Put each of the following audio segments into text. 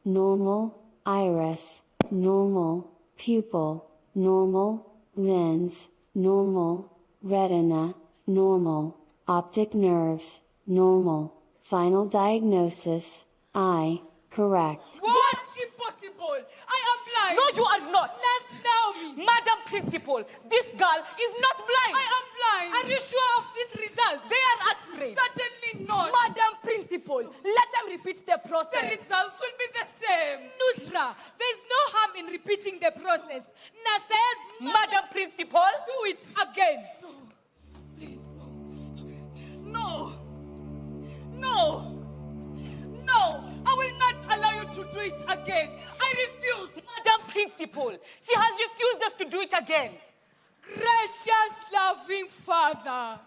normal, iris, normal, pupil, normal, lens, normal, retina, normal, optic nerves, normal, final diagnosis, eye, correct. What? Impossible! I am blind! No, you are not! That's Naomi! Madam Principal, this girl is not blind! I am blind! Are you sure of this result? They are accurate! Certainly not! Madam Principal, let them repeat the process. The results will be the same! Nusra, there's no harm in repeating the process. Says, Madam Principal, do it again! No. Please, no! No! No! I will not allow you to do it again! I refuse! Madam Principal, she has refused us to do it again. Gracious, loving Father,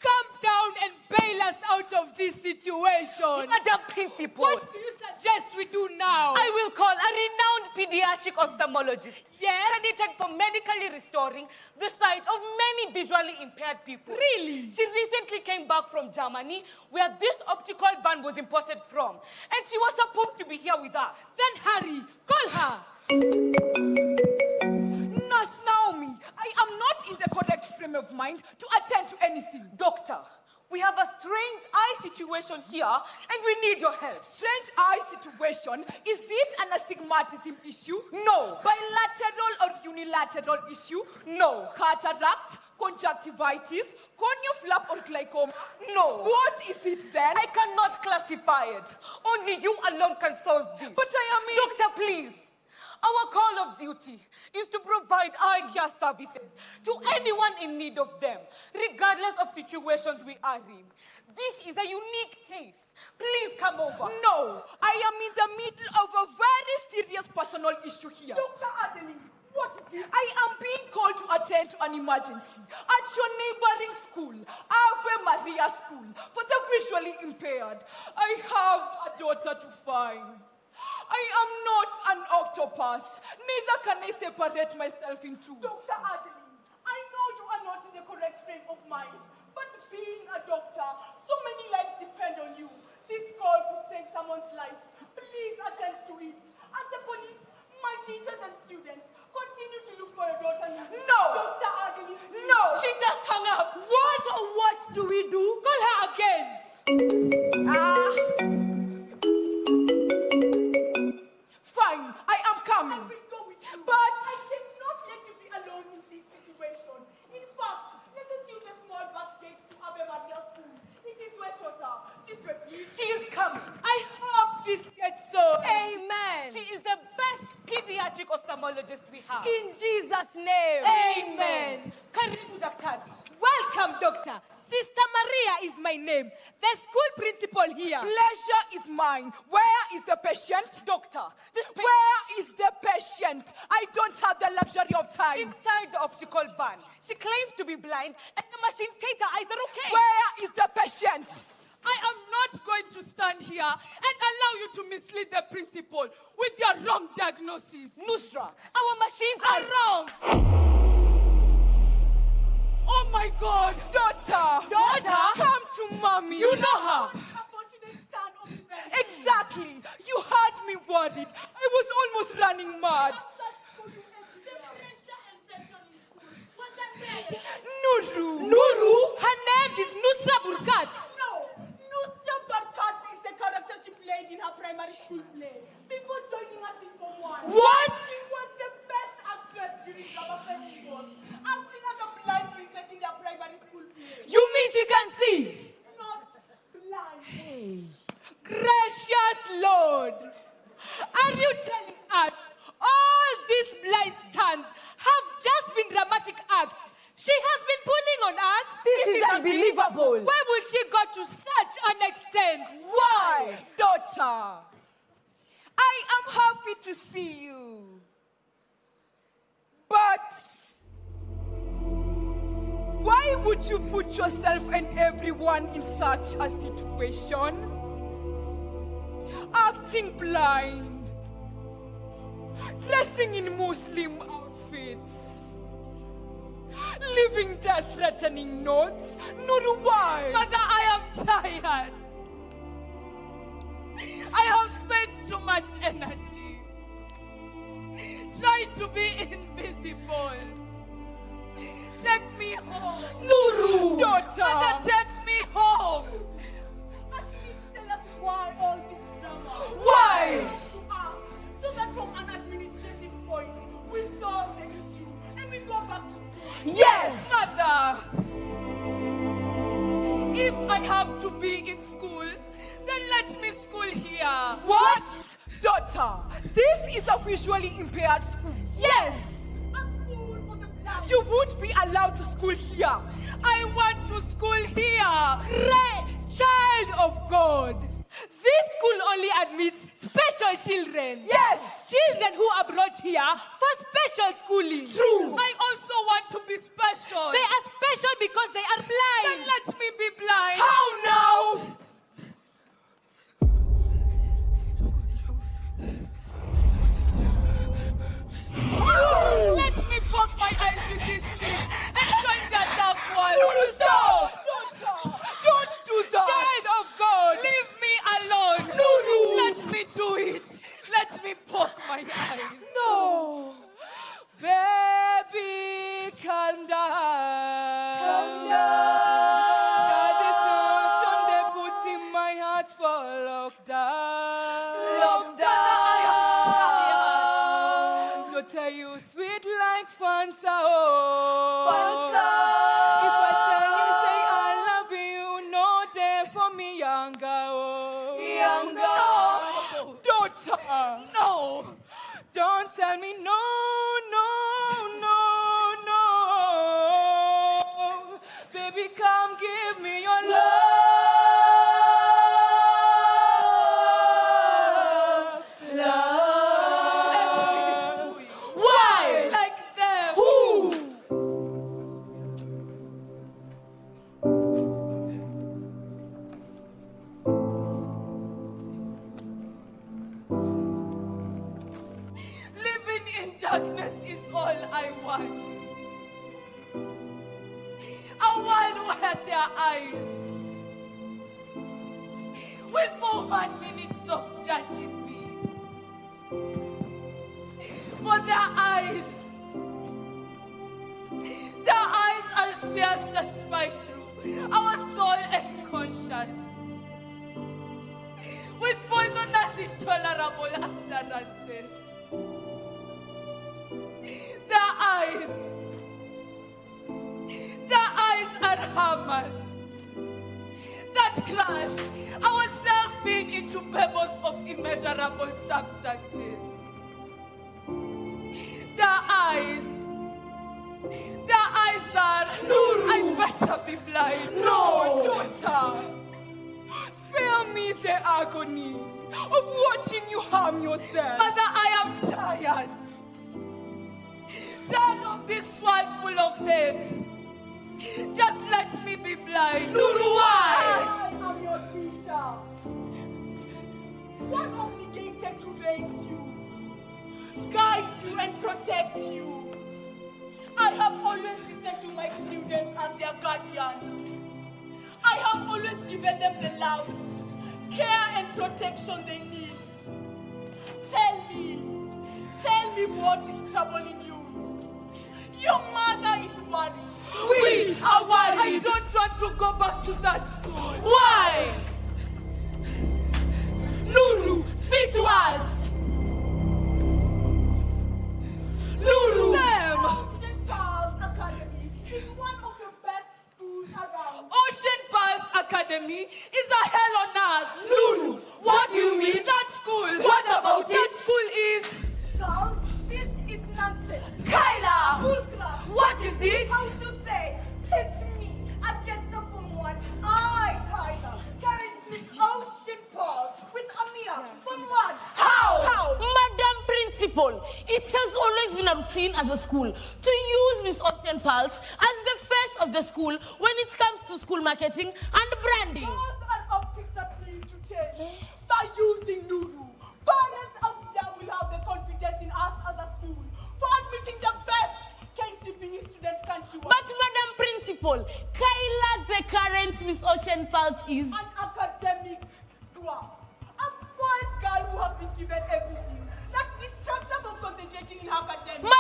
come down and bail us out of this situation. Madam Principal, What do you suggest we do now? I will call a renowned pediatric ophthalmologist, Yes? credited for medically restoring the sight of many visually impaired people. Really? She recently came back from Germany, where this optical van was imported from, and she was supposed to be here with us. Then hurry, call her. Nurse Naomi, I am not in the correct frame of mind to attend to anything. Doctor, we have a strange eye situation here, and we need your help. Strange eye situation, is it an astigmatism issue? No. Bilateral or unilateral issue? No. Cataract, conjunctivitis, corneal flap or glaucoma? No. What is it then? I cannot classify it. Only you alone can solve this. But I am in... Doctor, please. Our call of duty is to provide eye care services to anyone in need of them, regardless of situations we are in. This is a unique case. Please come over. No, I am in the middle of a very serious personal issue here. Dr. Adeline, what is this? I am being called to attend to an emergency at your neighboring school, Ave Maria School, for the visually impaired. I have a daughter to find. I am not an octopus. Neither can I separate myself in two. Dr. Adeline, I know you are not in the correct frame of mind, but being a doctor, so many lives depend on you. This call could save someone's life. Please attend to it. As the police, my teachers and students continue to look for your daughter. No! Dr. Adeline, please. No! She just hung up. What or what do we do? Call her again. Fine, I am coming. I will go with you. But I cannot let you be alone in this situation. In fact, let us use the small back gate to Ave Maria School. It is way shorter. This way, please. She is coming. I hope this gets so. Amen. She is the best pediatric ophthalmologist we have. In Jesus' name. Amen. Karibu daktari. Welcome, doctor. Sister Maria is my name. The school principal here. pleasure is mine. Where is the patient? Doctor, this Where is the patient? I don't have the luxury of time. inside the optical van. She claims to be blind, and the machine states her eyes are okay. Where is the patient? I am not going to stand here and allow you to mislead the principal with your wrong diagnosis. Nusra, our machines are Wrong. Oh my God. Daughter! Come to mommy! You know her. Unfortunate stand of events. Exactly! You had me worried. I was almost running mad. Nuru! Nuru? Her name is Nusra Burkat. No, Nusra Barkat is the character she played in her primary school play. Before joining us in Form 1. What? She was the best actress during drama festivals, acting as a blind princess in their primary school play. You mean she can see? Not blind. Gracious Lord, are you telling us all these blind stands have just been dramatic acts? She has been pulling on us? This is unbelievable. Why would she go to such an extent? Why? Daughter, I am happy to see you. But why would you put yourself and everyone in such a situation? Acting blind, dressing in Muslim outfits, leaving death-threatening notes. Nuru, why? Mother, I am tired. I have spent too much want to be invisible. Take me home. Nuru! Daughter! Mother, take me home. At least tell us why all this drama. Why? To us, so that from an administrative point, we solve the issue and we go back to school. Yes! Mother! If I have to be in school, then let me school here. What? Daughter, this is a visually impaired school. Yes! A school for the blind. You won't be allowed to school here. I want to school here. Child of God. This school only admits special children. Yes! Children who are brought here for special schooling. True. I also want to be special. They are special because they are blind. Then let me be blind. How now? Let me poke my eyes with this stick and join that dark wall. Stop! Don't do that! Child of God. Leave me alone! No. Let me do it! Let me poke my eyes. No. Baby, calm down. Calm down. Got this notion they put in my heart for lockdown. To tell you sweet like Fanta. Oh. Fanta. If I tell you say I love you, no day for me younger. Oh. Younger. Daughter. No. Don't tell me no, no, no, no. Baby, come give me your love. Why? Like them. Who? Living in darkness is all I want. A world where their eyes will for 1 minute of judging me. For their eyes are spears that spike through our soul and conscience with poisonous, intolerable utterances. Their eyes are hammers that crush our self-being into pebbles of immeasurable substances. Their eyes are, I better be blind. No, daughter. Spare me the agony of watching you harm yourself. Mother, I am tired. Tired of this world full of hate. Just let me be blind. Nuru, why? I am your teacher. One obligated to raise you, guide you, and protect you. I have always listened to my students as their guardian. I have always given them the love, care, and protection they need. Tell me what is troubling you. Your mother is worried. We are worried. I don't want to go back to that school. Why? Nuru, speak to us. Nuru. Them. Ocean Girls Academy is one of the best schools around. Ocean Pearls Academy is a hell on earth. Lulu, what do you mean? That school. What about that it? school is? Girls, this is nonsense. Kyla. Ultra. What is it? How to say? It's me against someone. I, Kyla, carried Miss Ocean Pearls with Amir from one. How? Madam Principal, it has always been a routine at the school to use Miss Ocean Pulse as the face of the school when it comes to school marketing and branding. Those are optics that need to change by using Nuru. Parents out there will have the confidence in us as a school for admitting the best KCPE student countrywide. But Madam Principal, Kyla, the current Miss Ocean Pulse is An academic dwarf. A spoiled girl who has been given everything that distracts her from concentrating in her academics.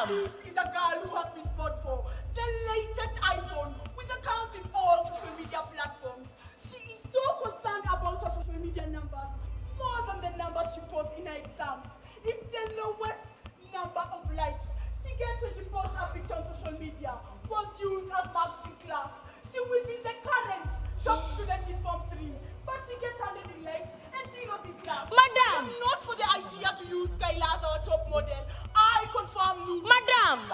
Madam! This is a girl who has been bought for the latest iPhone with accounts in all social media platforms. She is so concerned about her social media numbers, more than the numbers she posts in her exams. If the lowest number of likes she gets when she posts her picture on social media was used as marks in class, she will be the current top student in Form 3. But she gets 100 in likes and 0 in class. Madam! I'm not for the idea to use Kayla as our top model. I confirm no. Madam!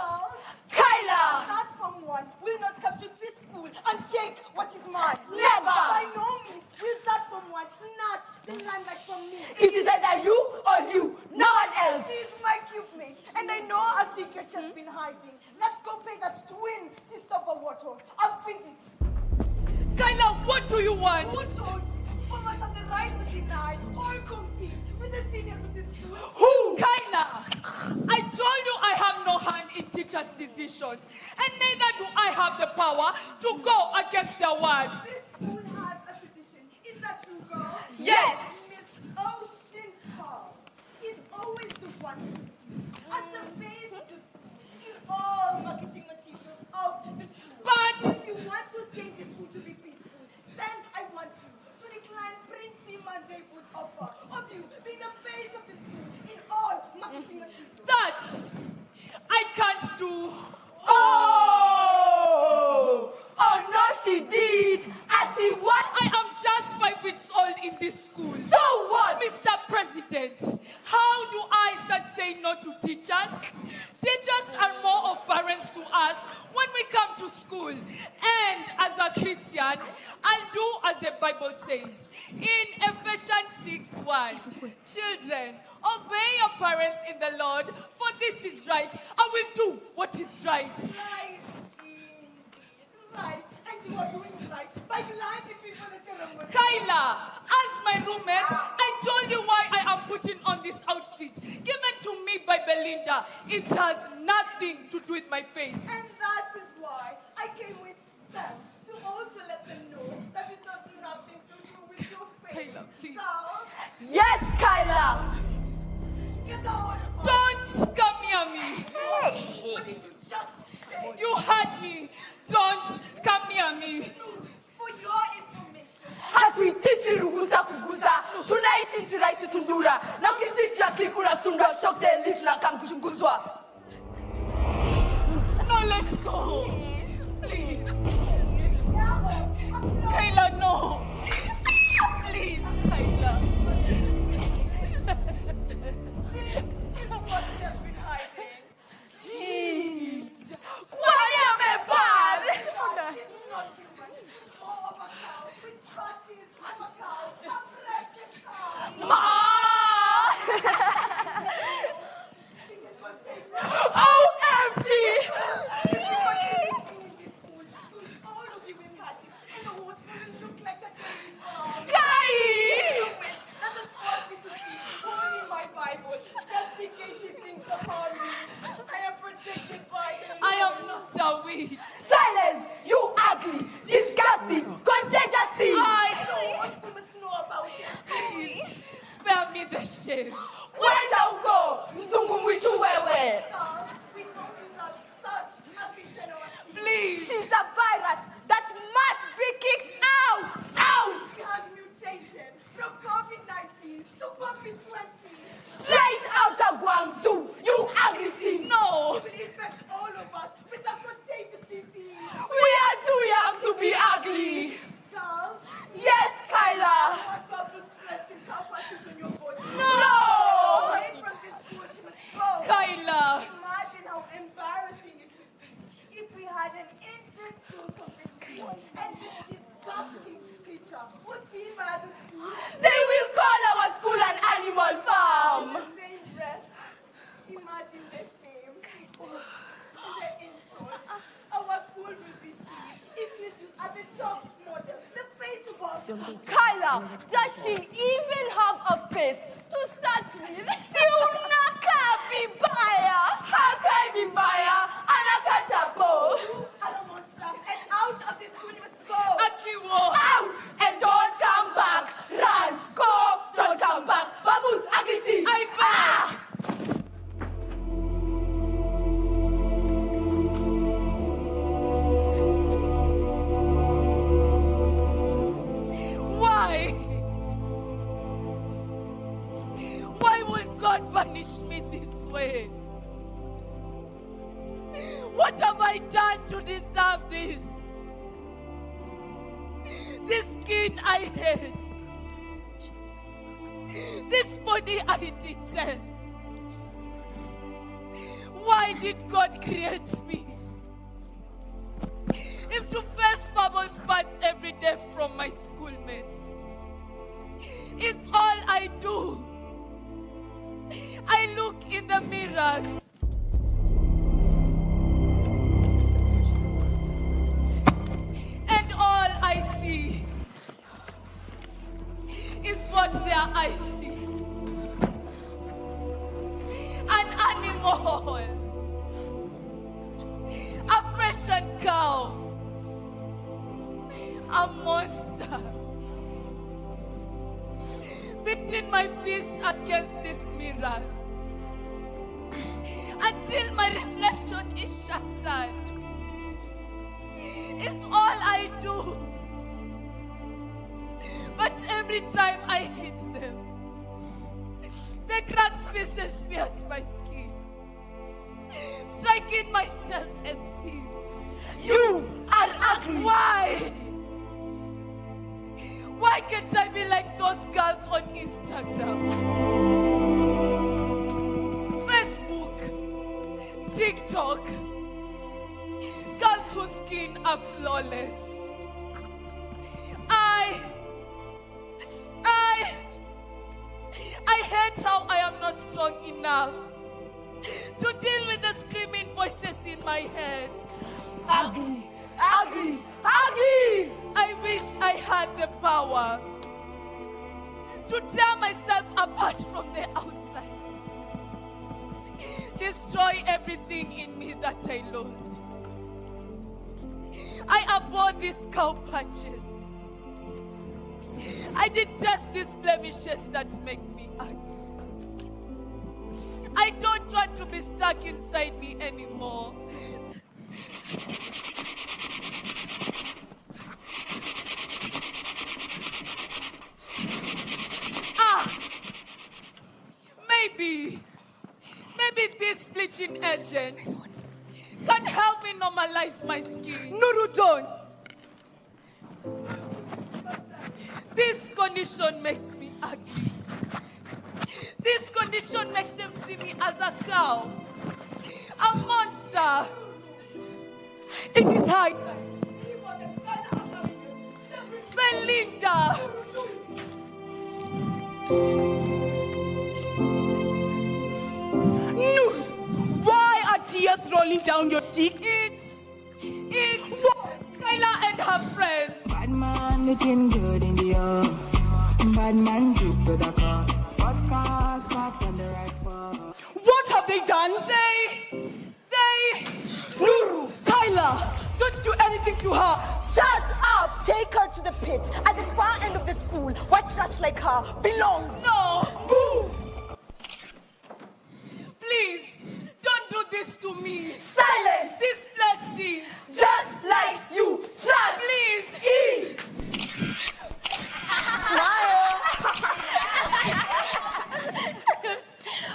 Kyla! That Form 1 will not come to this school and take what is mine. Never! By no means will that Form 1 snatch the limelight from me. It is either you or you, no one else. She is my cupmate, and I know a secret she has been hiding. Let's go pay that twin sister of a warthog a visit. Kyla, what do you want? Who told you? Formers have the right to deny or compete with the seniors of the school. Who? Kyla! I told you I have no hand in teachers' decisions, and neither do I have the power to go against their word. This school has a tradition. Is that true, girl? Yes. Miss Ocean Hall is always the one at the base of the school in all marketing materials of the school. But If you want to stay the school to be peaceful, then I want you to decline Prince Mandebo's offer of you being the face of the school in all marketing materials. that I can't do. Oh! Oh no, she did! Auntie, what? I am just 5 weeks old in this school. So what? Mr. President, how do I start saying no to teachers? Teachers are more of parents to us when we come to school. And as a Christian, I'll do as the Bible says. In Ephesians 6:1, children, obey your parents in the Lord, for this is right. I will do what is right. Right, indeed. Right. And you are doing right by blinding people that you're wrong with. Kyla, as my roommate, I told you why I am putting on this outfit given to me by Belinda. It has nothing to do with my faith. And that is why I came with them to also let them know that it has nothing to do with your faith. Kyla, please. So, Yes, Kyla! get out of my Don't come near me. What did you just say? You heard me. Don't come near me. For your information, hatuitishi ruhusa kuguza, tunaishi nchi rahisi tundura na kisichi ya klikula sunda shokte litu na kamkushunguzwa. No, let's go. Please. Kyla, no. Please, Kyla. this is what she has been hiding. Jeez, kwani amebad? It's not human. More of a cow with crutches of a cow, a precious cow. Ma! OMG! All of you will catch it, and the water will look like a baby cow. Guy! That is all we should see. Only my Bible, just in case she thinks upon me. I am protected by the I am not a witch. Silence! You ugly, disgusting, contagious thing! What we must know about it. Please, spare me the shame. Kwenda huko, mzungu mwitu wewe! We don't deserve such a degenerate. Please. She's a virus that must be kicked out! Out! She has mutated from COVID-19 to COVID-20. Straight out of Guangzhou, you ugly thing! No. It will infect all of us with a contagious disease. We are too young to be ugly! Girl, Yes, Kyla! what about those flesh and cow patches on your body? No! Away from this school, she must go. Kyla. Imagine how embarrassing it would be if we had an inter-school competition and this disgusting creature was seen by the school. They will call our school an animal farm! In the same breath, imagine the shame, the insult. Our school will be seen if she's used as a top model, the face of our school. Kyla, does she even have a face to start with? Siunaka vibaya! Hakai vibaya! Anakachapo! You are a monster, and out of this school you must go. Akiwo. Out and don't come back! Run! Go! Don't come back! Babu's agiti! I beg. punish me this way? What have I done to deserve this? This skin I hate. This body I detest. Why did God create me? If to face bubble spats every day from my schoolmates, it's all I do. I look in the mirrors. And all I see is what their eyes see. An animal. A freshened cow. A monster. Beating my fist against these mirrors until my reflection is shattered. It's all I do. But every time I hit them, the cracked pieces pierce my skin, striking my self-esteem. You are ugly. Why? Why can't I be like those girls on Instagram? Facebook, TikTok, girls whose skin are flawless. I hate how I am not strong enough to deal with the screaming voices in my head. Ugly, ugly, ugly. I wish I had the power to tear myself apart from the outside. Destroy everything in me that I loathe. I abhor these cow patches. I detest these blemishes that make me ugly. I don't want to be stuck inside me anymore. Maybe this bleaching agent can help me normalize my skin. Nuru, don't. This condition makes me ugly. This condition makes them see me as a cow, a monster. It is high time. Belinda! Nuru, why are tears rolling down your cheeks? It's Skylar and her friends. Bad man looking good in the air. Bad man drip to the car. Sports cars parked on the right spot. What have they done? Nuru, Kyla, don't do anything to her. Shut up! Take her to the pit at the far end of the school where trash like her belongs. No! Move! Please, don't do this to me. Silence! This plastic. Just like you! Trash! Please, eat! Smile!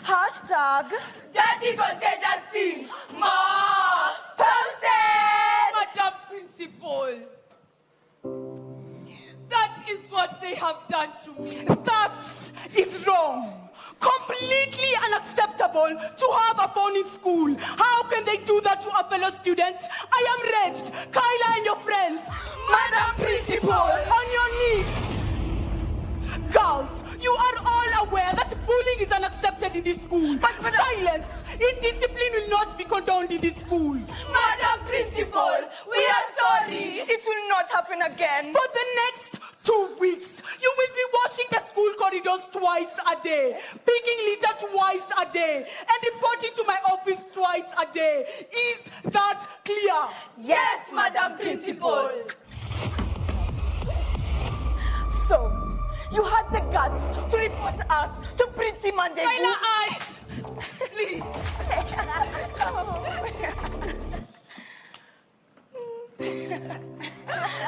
Hashtag Dirty contagious thing. More posted. Madam Principal, that is what they have done to me. That is wrong. Completely unacceptable to have a phone in school. How can they do that to a fellow student? I am wretched. Kyla and your friends. Madam Principal. On your knees. Girls, you are all aware that bullying is unaccepted in this school. But silence. Indiscipline will not be condoned in this school. Madam Principal, we are sorry. It will not happen again. For the next 2 weeks, you will be washing the school corridors twice a day, picking litter twice a day, and reporting to my office twice a day. Is that clear? Yes, Madam Principal. So, you had the guts to report us to Princy Monday. Kyla, please.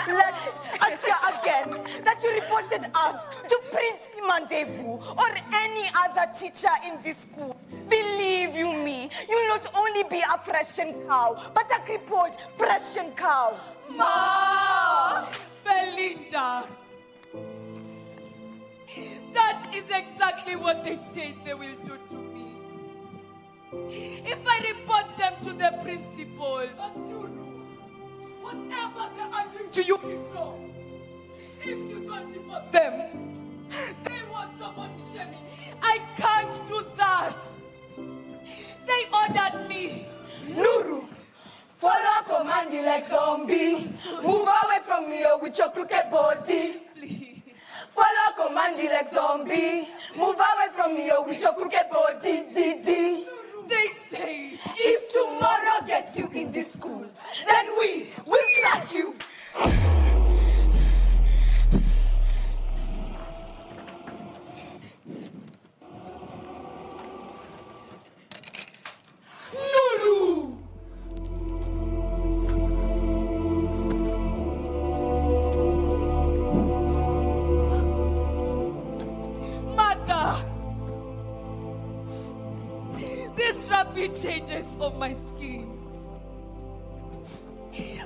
Let us hear again that that you reported us to Prince Mandevu or any other teacher in this school. Believe you me, you'll not only be a Prussian cow, but a crippled Prussian cow. Ma! Belinda! That is exactly what they said they will do to me. If I report them to the principal. But Nuru, whatever they are doing to you is wrong. If you don't report them, they want somebody shaming. I can't do that. They ordered me. Nuru, follow command like zombie. Move away from me with your crooked body. Please. Follow command like zombie. Move away from me with your crooked body. They say If tomorrow gets you in this school, then we will crush you. Nuru! Mother! These rapid changes of my skin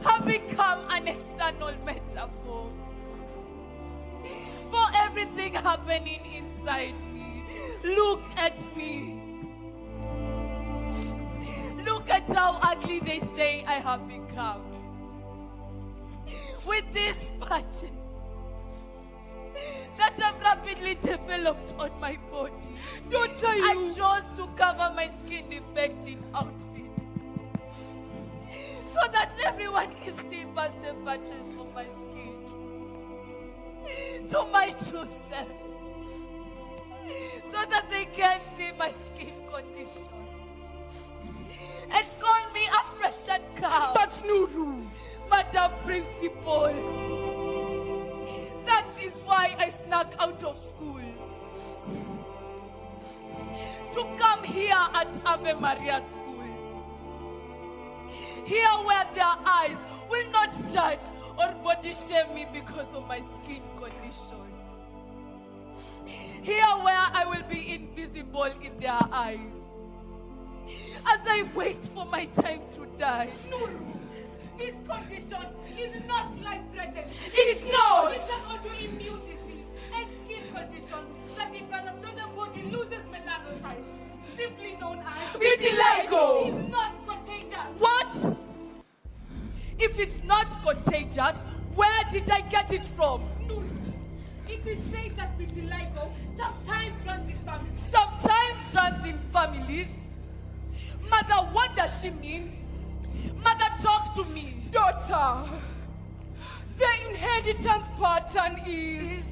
have become an external metaphor for everything happening inside me. Look at me. Look at how ugly they say I have become. With these patches that have rapidly developed on my body. I chose to cover my skin defects in outfits so that everyone can see past the patches of my skin to my true self, so that they can see my skin condition and call me a fresh and cow. But Nuru, Madam Principal, that is why I snuck out of school to come here at Ave Maria School. Here where their eyes will not judge or body shame me because of my skin condition. Here where I will be invisible in their eyes as I wait for my time to die. Nuru, this condition is not life-threatening. It's not. It's an autoimmune disease and skin condition that develops when the body loses melanocytes, simply known as vitiligo. It's not contagious. What? If it's not contagious, where did I get it from? Nuru, it is said that vitiligo sometimes runs in families. Sometimes runs in families. Mother, what does she mean? Mother, talk to me. Daughter, the inheritance pattern is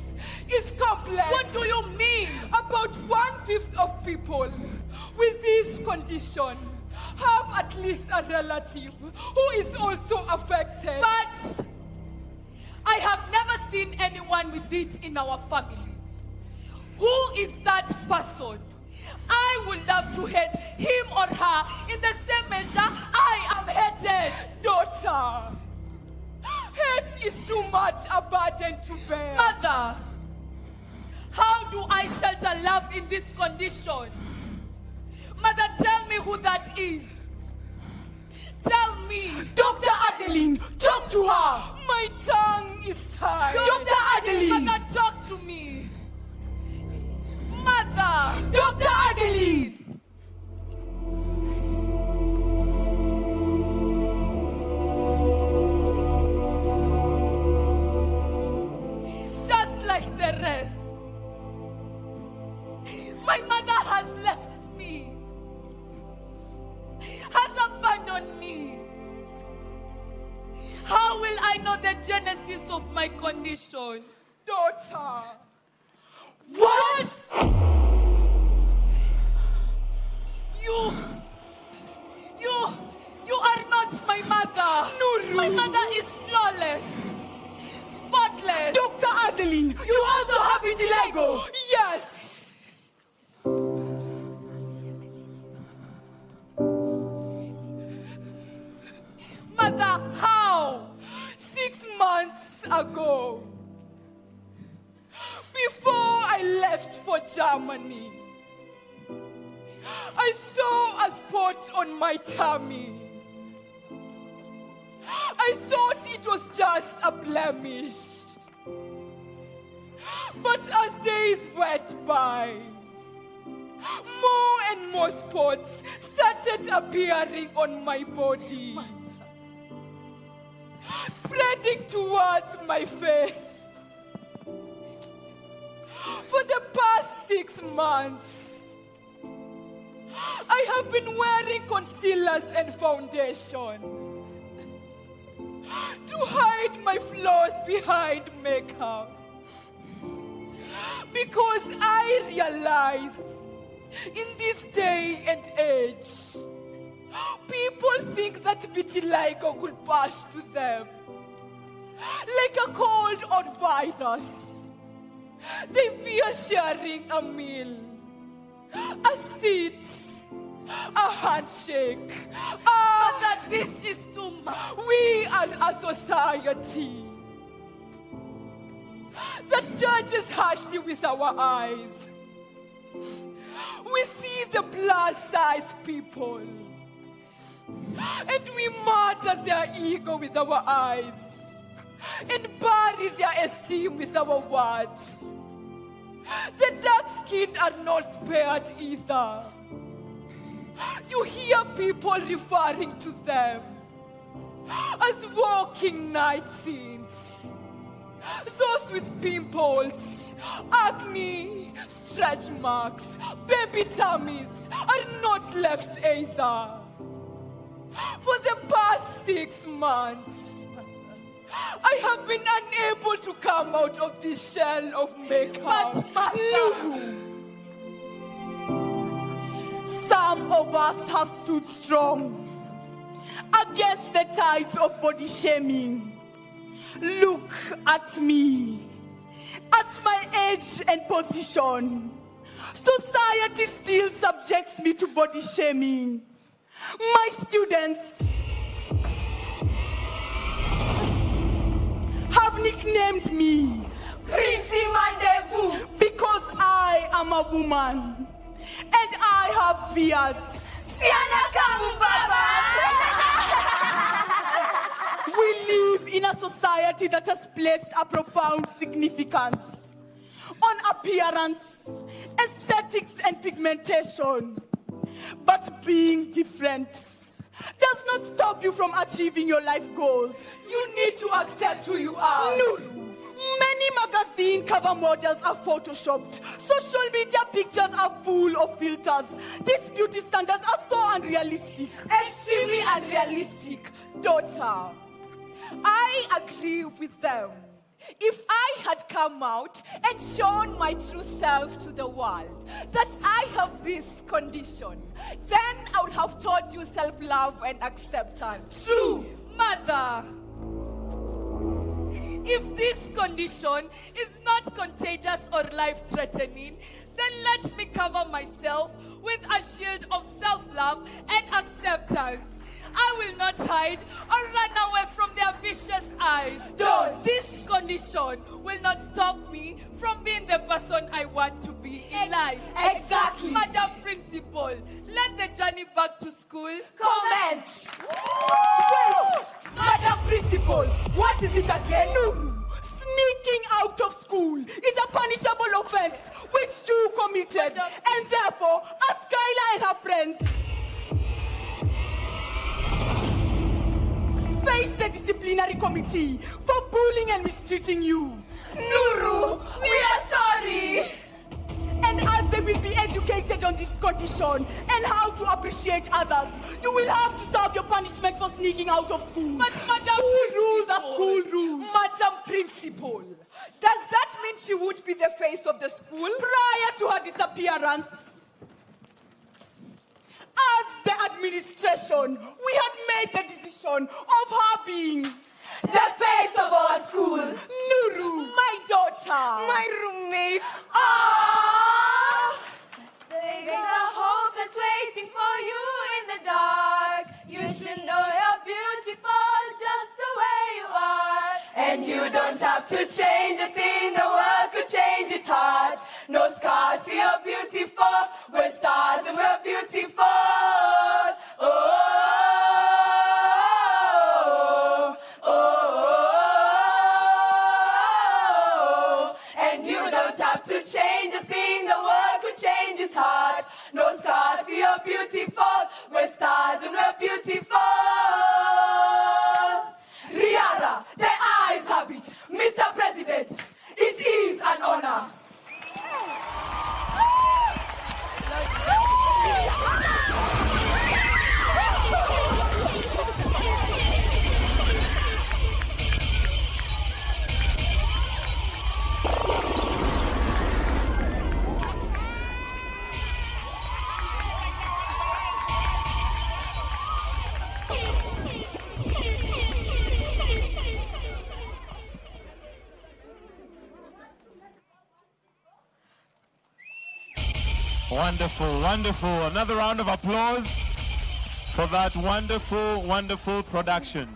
complex. What do you mean? About 1/5 of people with this condition have at least a relative who is also affected. But I have never seen anyone with it in our family. Who is that person? I would love to hate him or her in the same measure I am hated. Daughter, hate is too much a burden to bear. Mother, how do I shelter love in this condition? Mother, tell me who that is. Tell me. Dr. Adeline, talk to her. My tongue is tied. Dr. Adeline. Mother, talk to me. Mother. Dr. Adeline. Just like the rest, my mother has left me, has abandoned me. How will I know the genesis of my condition? Daughter. What? You are not my mother. Nuru. My mother is flawless, spotless. Dr. Adeline, you also have vitiligo. Yes. Mother, how? 6 months ago. Germany. I saw a spot on my tummy. I thought it was just a blemish. But as days went by, more and more spots started appearing on my body, spreading towards my face. For the past 6 months, I have been wearing concealers and foundation to hide my flaws behind makeup. Because I realized in this day and age, people think that vitiligo could pass to them like a cold or virus. They fear sharing a meal, a seat, a handshake. But that this is too much. We are a society that judges harshly with our eyes. We see the plus-sized people and we murder their ego with our eyes and bury their esteem with our words. The dark-skinned are not spared either. You hear people referring to them as walking night scenes. Those with pimples, acne, stretch marks, baby tummies are not left either. For the past 6 months, I have been unable to come out of this shell of makeup. But some of us have stood strong against the tides of body shaming. Look at me, at my age and position. Society still subjects me to body shaming. My students have nicknamed me Prissy Mandevu because I am a woman and I have beards. Siana Kamu Baba. We live in a society that has placed a profound significance on appearance, aesthetics, and pigmentation. But being different does not stop you from achieving your life goals. you need to accept who you are. No. Many magazine cover models are photoshopped. Social media pictures are full of filters. These beauty standards are so unrealistic. Extremely unrealistic, daughter. I agree with them. If I had come out and shown my true self to the world, that I have this condition, then I would have taught you self-love and acceptance. True, mother. If this condition is not contagious or life-threatening, then let me cover myself with a shield of self-love and acceptance. I will not hide or run away from their vicious eyes. Don't. This condition will not stop me from being the person I want to be in life. Exactly. Madam Principal, let the journey back to school commence. Wait! Madam Principal, what is it again? Nuru, sneaking out of school is a punishable offense which you committed, and therefore, as Skylar and her friends face the disciplinary committee for bullying and mistreating you. Nuru, we are sorry. And as they will be educated on this condition and how to appreciate others, you will have to serve your punishment for sneaking out of school. But Madam School rules are Principal, school rules. Madam Principal, does that mean she would be the face of the school? Prior to her disappearance, as the administration, we had made the decision of her being The face of our school. Nuru, My daughter. my roommate. There's a hope that's waiting for you in the dark. You should know you're beautiful just the way you are. And you don't have to change a thing, the world could change its heart. No scars to your and we're beautiful. Oh, oh, and you don't have to change a thing, the world could change its heart. No scars, you're beautiful, we're stars and we're beautiful. Riara, the eyes have it, Mr. President, it is an honor. Wonderful, wonderful. Another round of applause for that wonderful, wonderful production.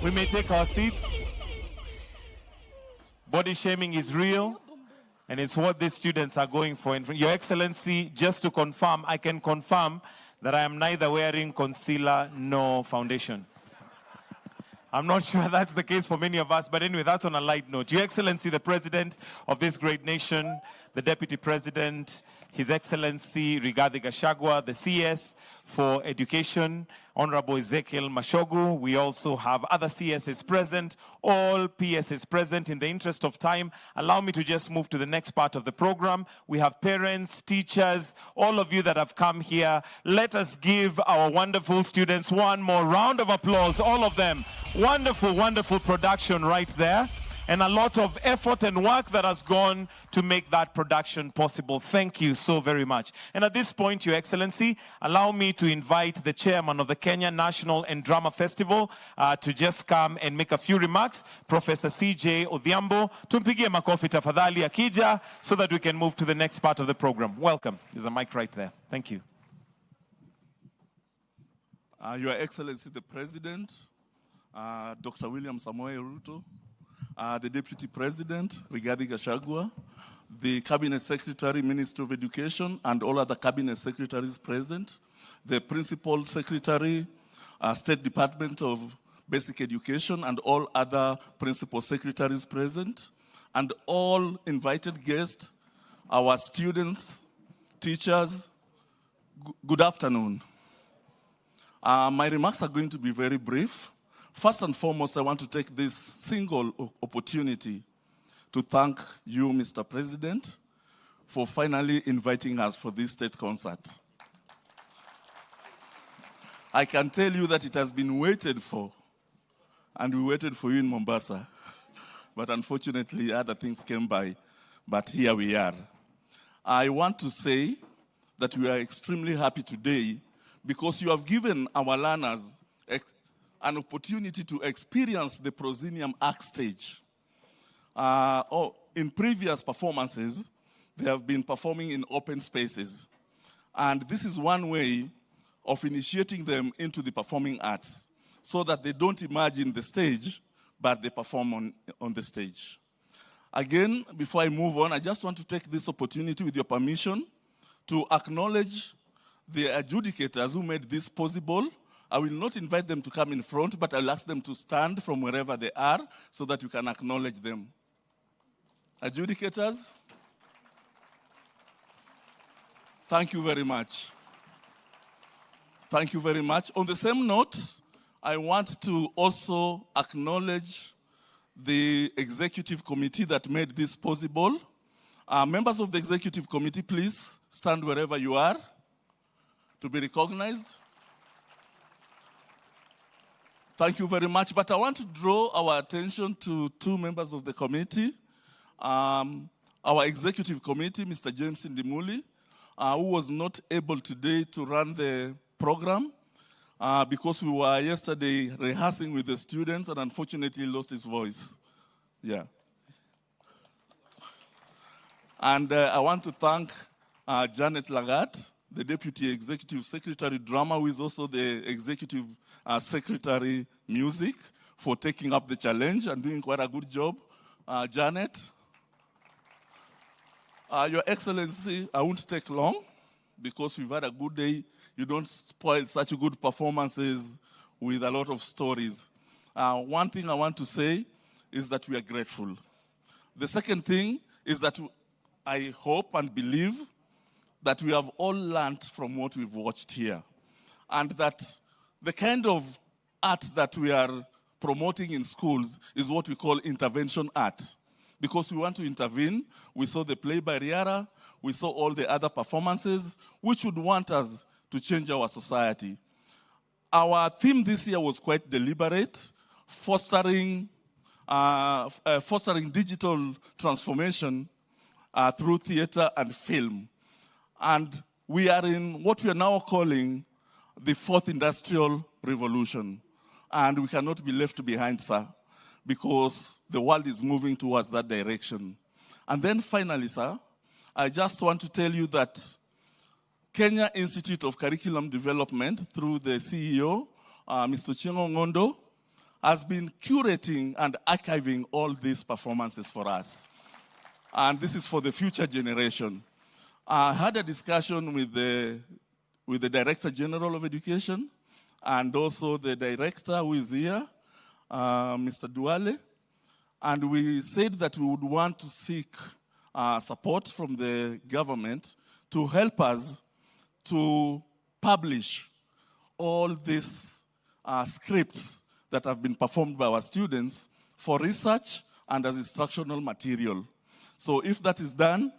We may take our seats. Body shaming is real, and it's what these students are going for. Your Excellency, just to confirm, I can confirm that I am neither wearing concealer nor foundation. I'm not sure that's the case for many of us, but anyway, that's on a light note. Your Excellency, the President of this great nation, the Deputy President, His Excellency Rigathi Gachagua, the CS for Education, Honorable Ezekiel Mashogu. We also have other CSs present, all PSs present. In the interest of time, allow me to just move to the next part of the program. We have parents, teachers, all of you that have come here. Let us give our wonderful students one more round of applause, all of them. Wonderful, wonderful production right there. And a lot of effort and work that has gone to make that production possible. Thank you so very much. And at this point, Your Excellency, allow me to invite the chairman of the Kenya National and Drama Festival to just come and make a few remarks. Professor CJ Odhiambo, tumpigie makofi tafadhali akija, so that we can move to the next part of the program. Welcome. There's a mic right there. Thank you. Your Excellency, the President, Dr. William Samoei Ruto, the Deputy President, Rigathi Gachagua, the Cabinet Secretary, Minister of Education, and all other Cabinet Secretaries present, the Principal Secretary, State Department of Basic Education, and all other Principal Secretaries present, and all invited guests, our students, teachers, good afternoon. My remarks are going to be very brief. First and foremost, I want to take this single opportunity to thank you, Mr. President, for finally inviting us for this state concert. I can tell you that it has been waited for, and we waited for you in Mombasa. But unfortunately, other things came by, but here we are. I want to say that we are extremely happy today because you have given our learners an opportunity to experience the proscenium arc stage. In previous performances, they have been performing in open spaces. And this is one way of initiating them into the performing arts so that they don't imagine the stage, but they perform on the stage. Again, before I move on, I just want to take this opportunity, with your permission, to acknowledge the adjudicators who made this possible. I will not invite them to come in front, but I'll ask them to stand from wherever they are so that you can acknowledge them. Adjudicators, thank you very much. Thank you very much. On the same note, I want to also acknowledge the executive committee that made this possible. Members of the executive committee, please stand wherever you are to be recognized. Thank you very much. But I want to draw our attention to two members of the committee. Our executive committee, Mr. James Ndimuli, who was not able today to run the program because we were yesterday rehearsing with the students and unfortunately lost his voice. Yeah. And I want to thank Janet Lagat, the Deputy Executive Secretary Drama, who is also the Executive Secretary Music, for taking up the challenge and doing quite a good job. Janet. Your Excellency, I won't take long because we've had a good day. You don't spoil such good performances with a lot of stories. One thing I want to say is that we are grateful. The second thing is that I hope and believe that we have all learned from what we've watched here, and that the kind of art that we are promoting in schools is what we call intervention art. Because we want to intervene, we saw the play by Riara, we saw all the other performances, which would want us to change our society. Our theme this year was quite deliberate, fostering digital transformation through theater and film. And we are in what we are now calling the fourth industrial revolution. And we cannot be left behind, sir, because the world is moving towards that direction. And then finally, sir, I just want to tell you that Kenya Institute of Curriculum Development, through the CEO, Mr. Chingo Ngondo, has been curating and archiving all these performances for us. And this is for the future generation. I had a discussion with the Director General of Education and also the director who is here, Mr. Duale, and we said that we would want to seek support from the government to help us to publish all these scripts that have been performed by our students for research and as instructional material. So if that is done,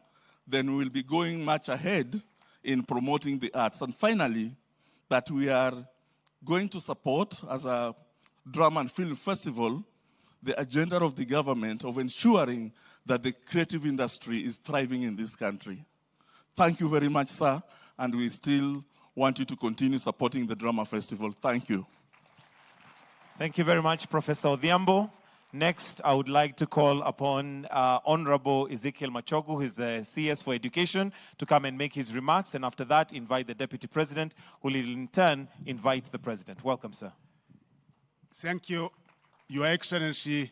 then we will be going much ahead in promoting the arts. And finally, that we are going to support, as a drama and film festival, the agenda of the government of ensuring that the creative industry is thriving in this country. Thank you very much, sir, and we still want you to continue supporting the drama festival. Thank you. Thank you very much, Professor Odhiambo. Next, I would like to call upon Honorable Ezekiel Machogu, who is the CS for Education, to come and make his remarks, and after that, invite the Deputy President, who will in turn invite the President. Welcome, sir. Thank you, Your Excellency,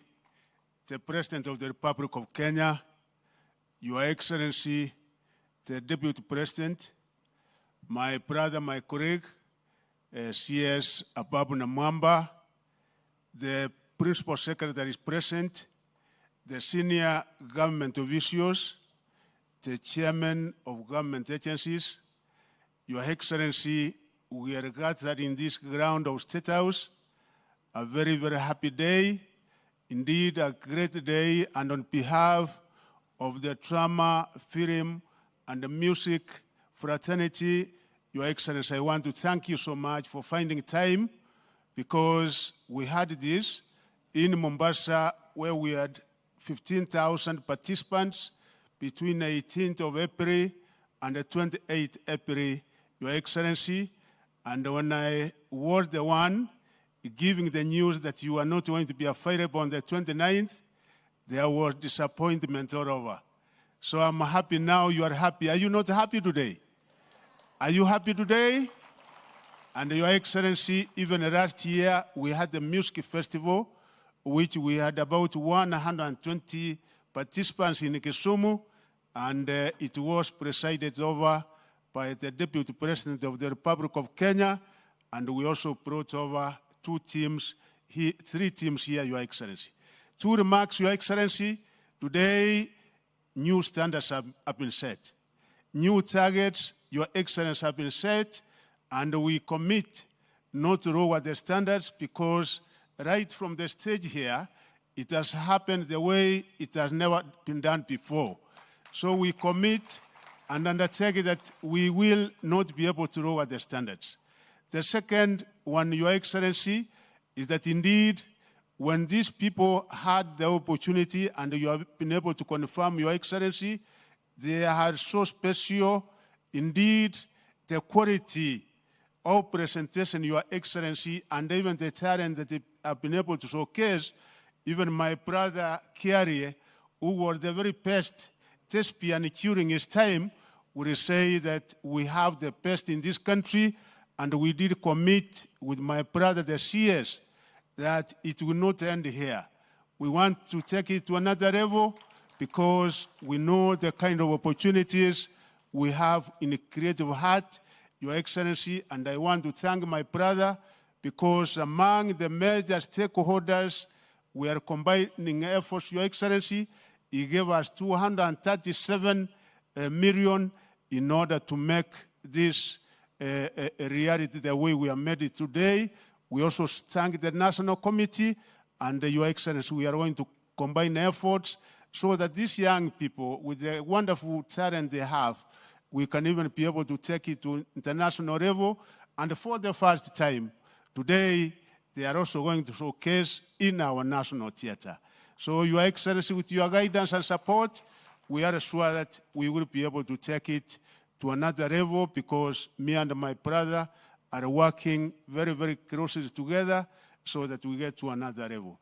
the President of the Republic of Kenya, Your Excellency, the Deputy President, my brother, my colleague, CS Ababu Namwamba, the Principal Secretary is present, the senior government officials, the chairman of government agencies, Your Excellency, we are gathered in this ground of Statehouse. A very, very happy day, indeed a great day, and on behalf of the drama, film, and the music fraternity, Your Excellency, I want to thank you so much for finding time, because we had this in Mombasa, where we had 15,000 participants between the 18th of April and the 28th April, Your Excellency. And when I was the one giving the news that you are not going to be available on the 29th, there was disappointment all over. So I'm happy now you are happy. Are you not happy today? Are you happy today? And Your Excellency, even last year, we had the music festival, which we had about 120 participants in Kisumu, and it was presided over by the Deputy President of the Republic of Kenya, and we also brought over three teams here, Your Excellency. Two remarks, Your Excellency. Today, new standards have been set. New targets, Your Excellency, have been set, and we commit not to lower the standards, because right from the stage here, it has happened the way it has never been done before. So we commit and undertake that we will not be able to lower the standards. The second one, Your Excellency, is that indeed, when these people had the opportunity, and you have been able to confirm, Your Excellency, they are so special. Indeed, the quality of presentation, Your Excellency, and even the talent that they have been able to showcase. Even my brother Kiarie, who was the very best thespian during his time, would say that we have the best in this country, and we did commit with my brother, the CS, that it will not end here. We want to take it to another level, because we know the kind of opportunities we have in Creative Heart, Your Excellency, and I want to thank my brother because among the major stakeholders, we are combining efforts, Your Excellency. He gave us 237 million in order to make this a reality the way we have made it today. We also thank the National Committee and Your Excellency. We are going to combine efforts so that these young people, with the wonderful talent they have, we can even be able to take it to international level. And for the first time, today, they are also going to showcase in our national theater. So, Your Excellency, with your guidance and support, we are sure that we will be able to take it to another level because me and my brother are working very, very closely together so that we get to another level.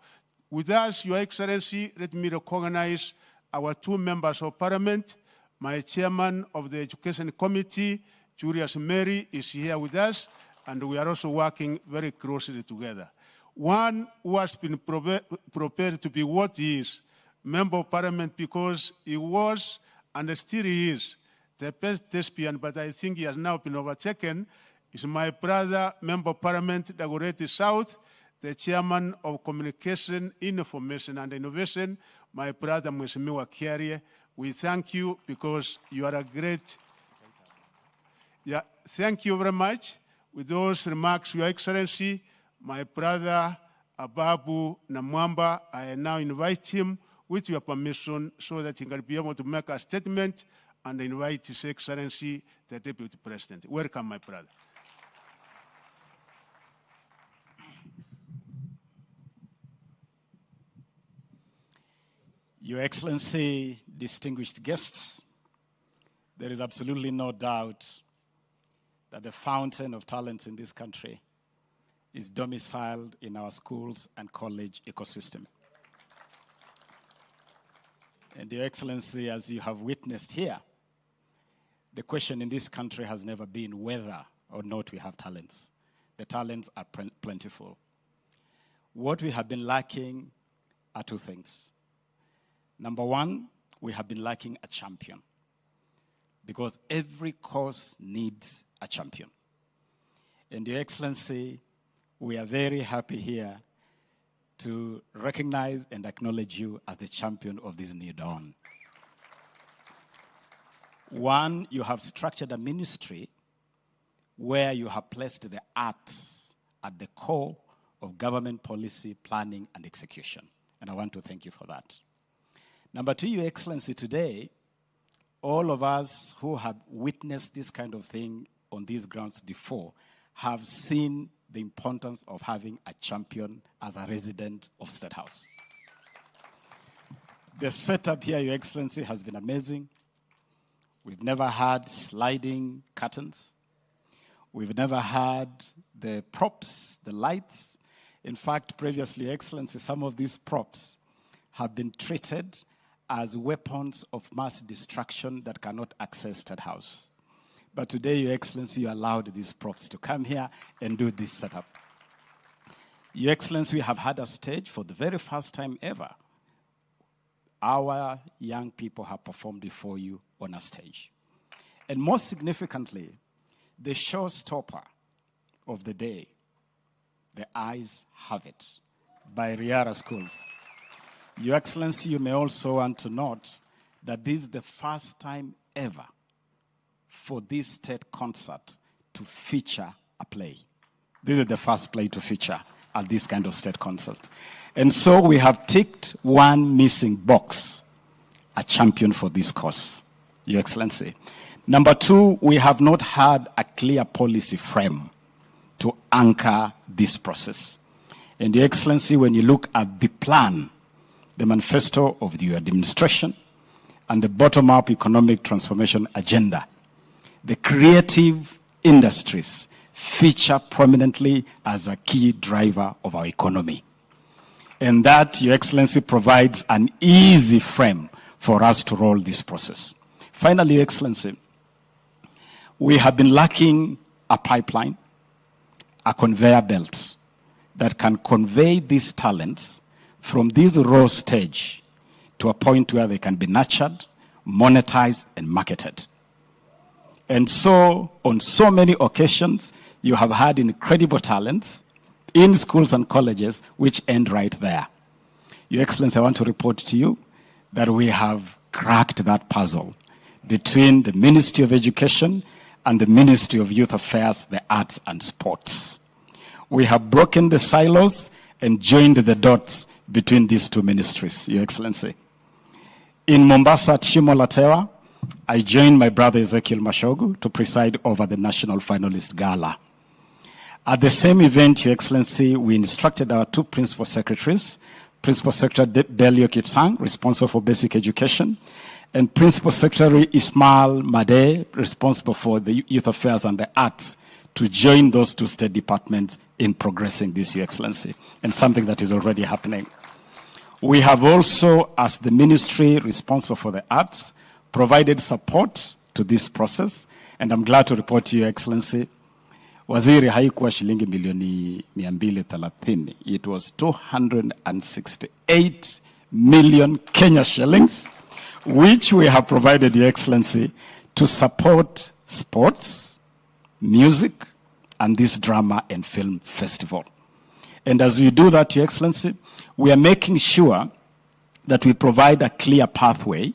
With us, Your Excellency, let me recognize our two members of Parliament. My chairman of the Education Committee, Julius Mary, is here with us, and we are also working very closely together. One who has been prepared to be what he is, Member of Parliament, because he was and still is the best thespian, but I think he has now been overtaken, is my brother, Member of Parliament, Dagoretti South, the chairman of Communication, Information and Innovation, my brother, Mheshimiwa Kiarie. We thank you because you are a great... Yeah, thank you very much. With those remarks, Your Excellency, my brother, Ababu Namwamba, I now invite him with your permission so that he can be able to make a statement and invite His Excellency, the Deputy President. Welcome, my brother. Your Excellency, distinguished guests, there is absolutely no doubt that the fountain of talents in this country is domiciled in our schools and college ecosystem. And Your Excellency, as you have witnessed here, the question in this country has never been whether or not we have talents. The talents are plentiful. What we have been lacking are two things. Number one, we have been lacking a champion because every cause needs a champion. And Your Excellency, we are very happy here to recognize and acknowledge you as the champion of this new dawn. One, you have structured a ministry where you have placed the arts at the core of government policy, planning, and execution. And I want to thank you for that. Number two, Your Excellency, today, all of us who have witnessed this kind of thing on these grounds before have seen the importance of having a champion as a resident of Statehouse. The setup here, Your Excellency, has been amazing. We've never had sliding curtains. We've never had the props, the lights. In fact, previously, Your Excellency, some of these props have been treated as weapons of mass destruction that cannot access Statehouse. But today, Your Excellency, you allowed these props to come here and do this setup. Your Excellency, we have had a stage for the very first time ever. Our young people have performed before you on a stage. And most significantly, the showstopper of the day, The Eyes Have It, by Riara Schools. Your Excellency, you may also want to note that this is the first time ever for this state concert to feature a play. This is the first play to feature at this kind of state concert. And so we have ticked one missing box, a champion for this cause, Your Excellency. Number two, we have not had a clear policy frame to anchor this process. And Your Excellency, when you look at the plan, the manifesto of your administration, and the bottom-up economic transformation agenda, the creative industries feature prominently as a key driver of our economy. And that, Your Excellency, provides an easy frame for us to roll this process. Finally, Your Excellency, we have been lacking a pipeline, a conveyor belt that can convey these talents from this raw stage to a point where they can be nurtured, monetized, and marketed. And so, on so many occasions, you have had incredible talents in schools and colleges which end right there. Your Excellency, I want to report to you that we have cracked that puzzle between the Ministry of Education and the Ministry of Youth Affairs, the Arts and Sports. We have broken the silos and joined the dots between these two ministries, Your Excellency. In Mombasa at Shimo La Tewa, I joined my brother Ezekiel Mashogu to preside over the National Finalist Gala. At the same event, Your Excellency, we instructed our two principal secretaries, Principal Secretary Delio Kipsang, responsible for basic education, and Principal Secretary Ismail Made, responsible for the youth affairs and the arts, to join those two state departments in progressing this, Your Excellency, and something that is already happening. We have also, as the ministry responsible for the arts, provided support to this process, and I'm glad to report to Your Excellency, waziri haikuwa shilingi milioni 230. It was 268 million Kenya shillings, which we have provided, Your Excellency, to support sports, music, and this drama and film festival. And as we do that, Your Excellency, we are making sure that we provide a clear pathway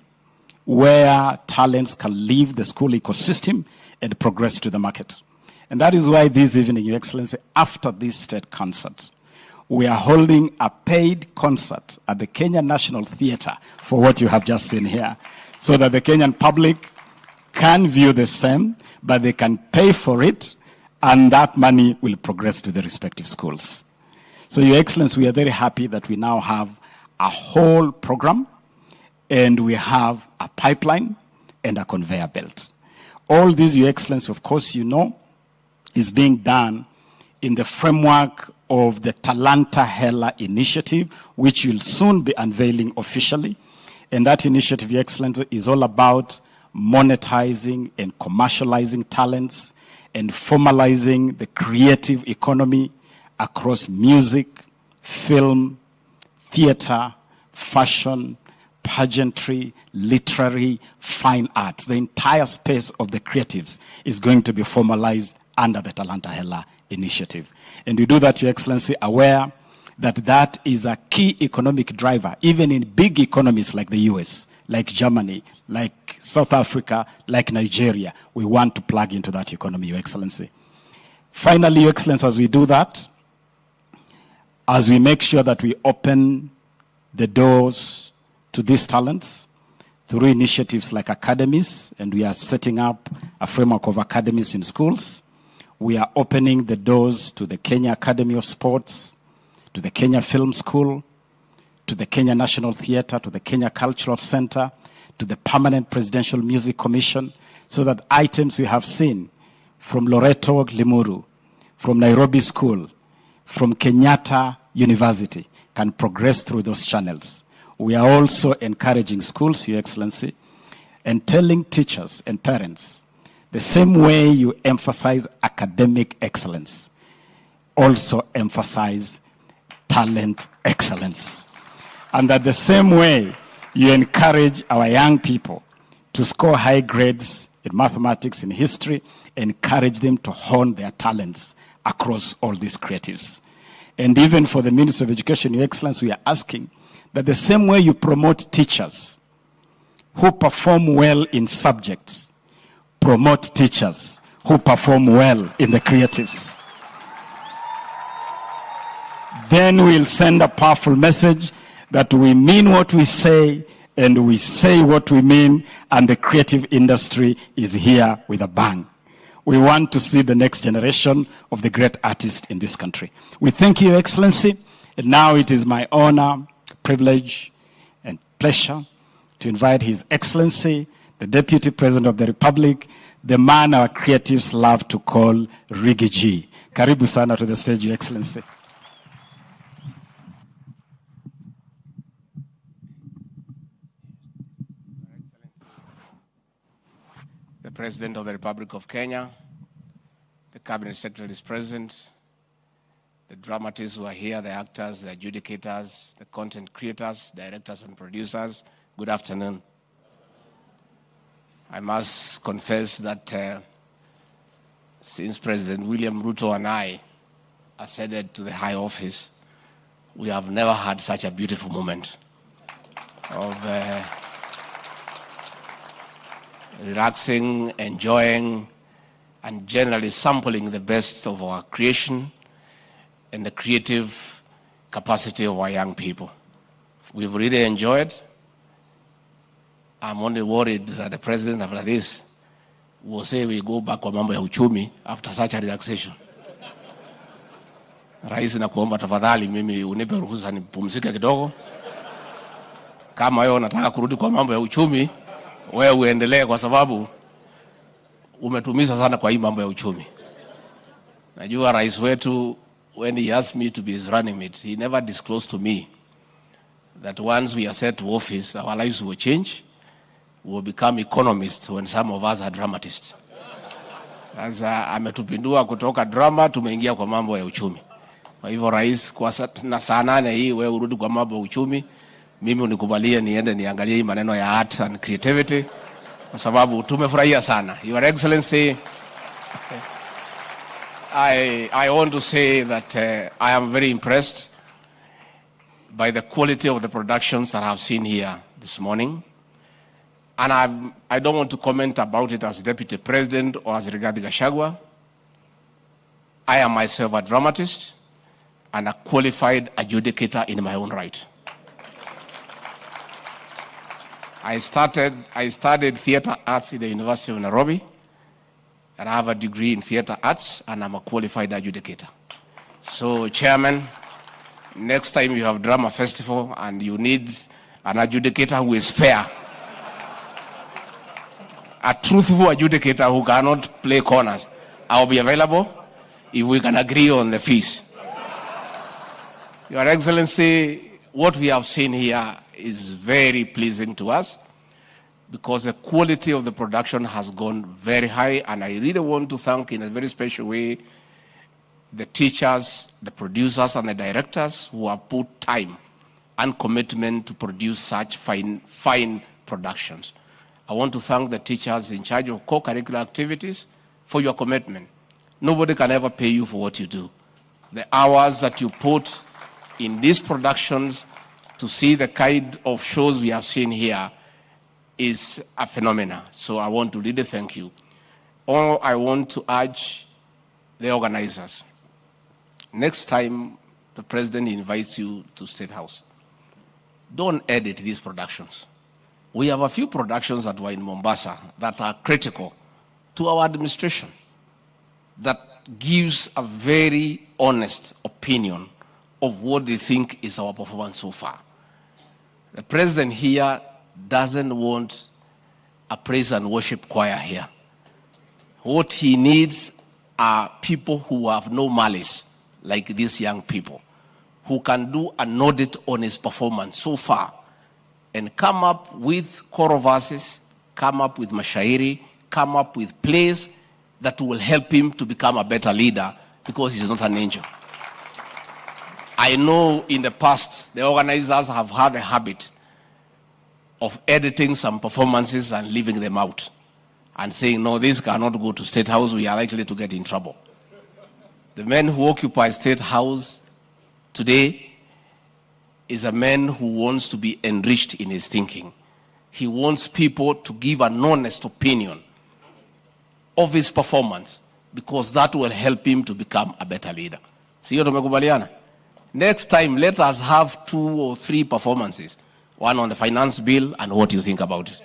where talents can leave the school ecosystem and progress to the market. And that is why this evening, Your Excellency, after this state concert, we are holding a paid concert at the Kenya National Theatre for what you have just seen here, so that the Kenyan public can view the same, but they can pay for it, and that money will progress to the respective schools. So, Your Excellency, we are very happy that we now have a whole program, and we have a pipeline and a conveyor belt. All this, Your Excellency, of course, you know, is being done in the framework of the Talanta Hela initiative, which will soon be unveiling officially. And that initiative, Your Excellency, is all about monetizing and commercializing talents and formalizing the creative economy across music, film, theater, fashion, pageantry, literary, fine arts. The entire space of the creatives is going to be formalized under the Talanta Hela initiative. And we do that, Your Excellency, aware that that is a key economic driver, even in big economies like the US, like Germany, like South Africa, like Nigeria. We want to plug into that economy, Your Excellency. Finally, Your Excellency, as we do that, as we make sure that we open the doors to these talents through initiatives like academies, and we are setting up a framework of academies in schools. We are opening the doors to the Kenya Academy of Sports, to the Kenya Film School, to the Kenya National Theatre, to the Kenya Cultural Center, to the Permanent Presidential Music Commission, so that items we have seen from Loreto Limuru, from Nairobi School, from Kenyatta University can progress through those channels. We are also encouraging schools, Your Excellency, and telling teachers and parents, the same way you emphasize academic excellence, also emphasize talent excellence. And that the same way you encourage our young people to score high grades in mathematics, in history, encourage them to hone their talents across all these creatives. And even for the Ministry of Education, Your Excellency, we are asking that the same way you promote teachers who perform well in subjects, promote teachers who perform well in the creatives. Then we'll send a powerful message that we mean what we say and we say what we mean, and the creative industry is here with a bang. We want to see the next generation of the great artists in this country. We thank you, Your Excellency, and now it is my honor, privilege, and pleasure to invite His Excellency, the Deputy President of the Republic, the man our creatives love to call Rigiji. Karibu sana to the stage, Your Excellency. The President of the Republic of Kenya, the Cabinet Secretary is present, the dramatists who are here, the actors, the adjudicators, the content creators, directors and producers, Good afternoon. I must confess that since President William Ruto and I ascended to the high office, we have never had such a beautiful moment of relaxing, enjoying, and generally sampling the best of our creation and the creative capacity of our young people. We've really enjoyed. I'm only worried that the president after this will say we go back kwa mambo ya uchumi after such a relaxation. Rais, nakuomba tafadhali mimi unipe ruhusa nipumzike kidogo. Kama wewe unataka kurudi kwa mambo ya uchumi, wewe uendelee kwa sababu umetumiza sana kwa hii mambo ya uchumi. Najua rais wetu, when he asked me to be his running mate, he never disclosed to me that once we are set to office, our lives will change. We will become economists when some of us are dramatists. Sasa ametupindua kutoka drama tumeingia kwa mambo ya uchumi. Kwa hivyo rais, kwa saa 8 hii wewe urudi kwa mambo ya uchumi, mimi unikubalie niende niangalie hii maneno ya art and creativity kwa sababu tumefurahia sana. Your Excellency, I want to say that I am very impressed by the quality of the productions that I have seen here this morning. And I don't want to comment about it as Deputy President or as Rigathi Gachagua. I am myself a dramatist and a qualified adjudicator in my own right. I studied theater arts in the University of Nairobi, and I have a degree in theater arts, and I'm a qualified adjudicator. So, Chairman, next time you have drama festival and you need an adjudicator who is fair, a truthful adjudicator who cannot play corners, I will be available if we can agree on the fees. Your Excellency, what we have seen here is very pleasing to us because the quality of the production has gone very high, and I really want to thank in a very special way the teachers, the producers, and the directors who have put time and commitment to produce such fine productions. I want to thank the teachers in charge of co-curricular activities for your commitment. Nobody can ever pay you for what you do. The hours that you put in these productions to see the kind of shows we have seen here is a phenomenon. So I want to really thank you. Or I want to urge the organizers. Next time the president invites you to Statehouse, don't edit these productions. We have a few productions that were in Mombasa that are critical to our administration, that gives a very honest opinion of what they think is our performance so far. The president here doesn't want a praise and worship choir here. What he needs are people who have no malice, like these young people, who can do an audit on his performance so far and come up with choral verses, come up with mashairi, come up with plays that will help him to become a better leader because he's not an angel. I know in the past, the organizers have had a habit of editing some performances and leaving them out and saying, no, this cannot go to State House, we are likely to get in trouble. The man who occupies State House today is a man who wants to be enriched in his thinking. He wants people to give an honest opinion of his performance because that will help him to become a better leader. Sio tumekubaliana? Next time, let us have 2 or 3 performances. One on the finance bill and what you think about it.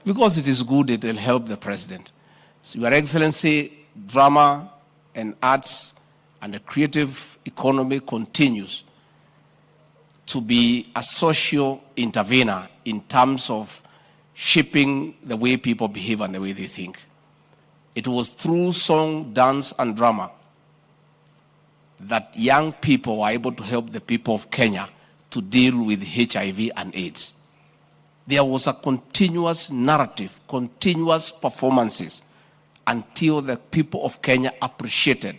Because it is good, it will help the president. So, Your Excellency, drama and arts and the creative economy continues to be a social intervener in terms of shaping the way people behave and the way they think. It was through song, dance, and drama that young people were able to help the people of Kenya to deal with HIV and AIDS. There was a continuous narrative, continuous performances until the people of Kenya appreciated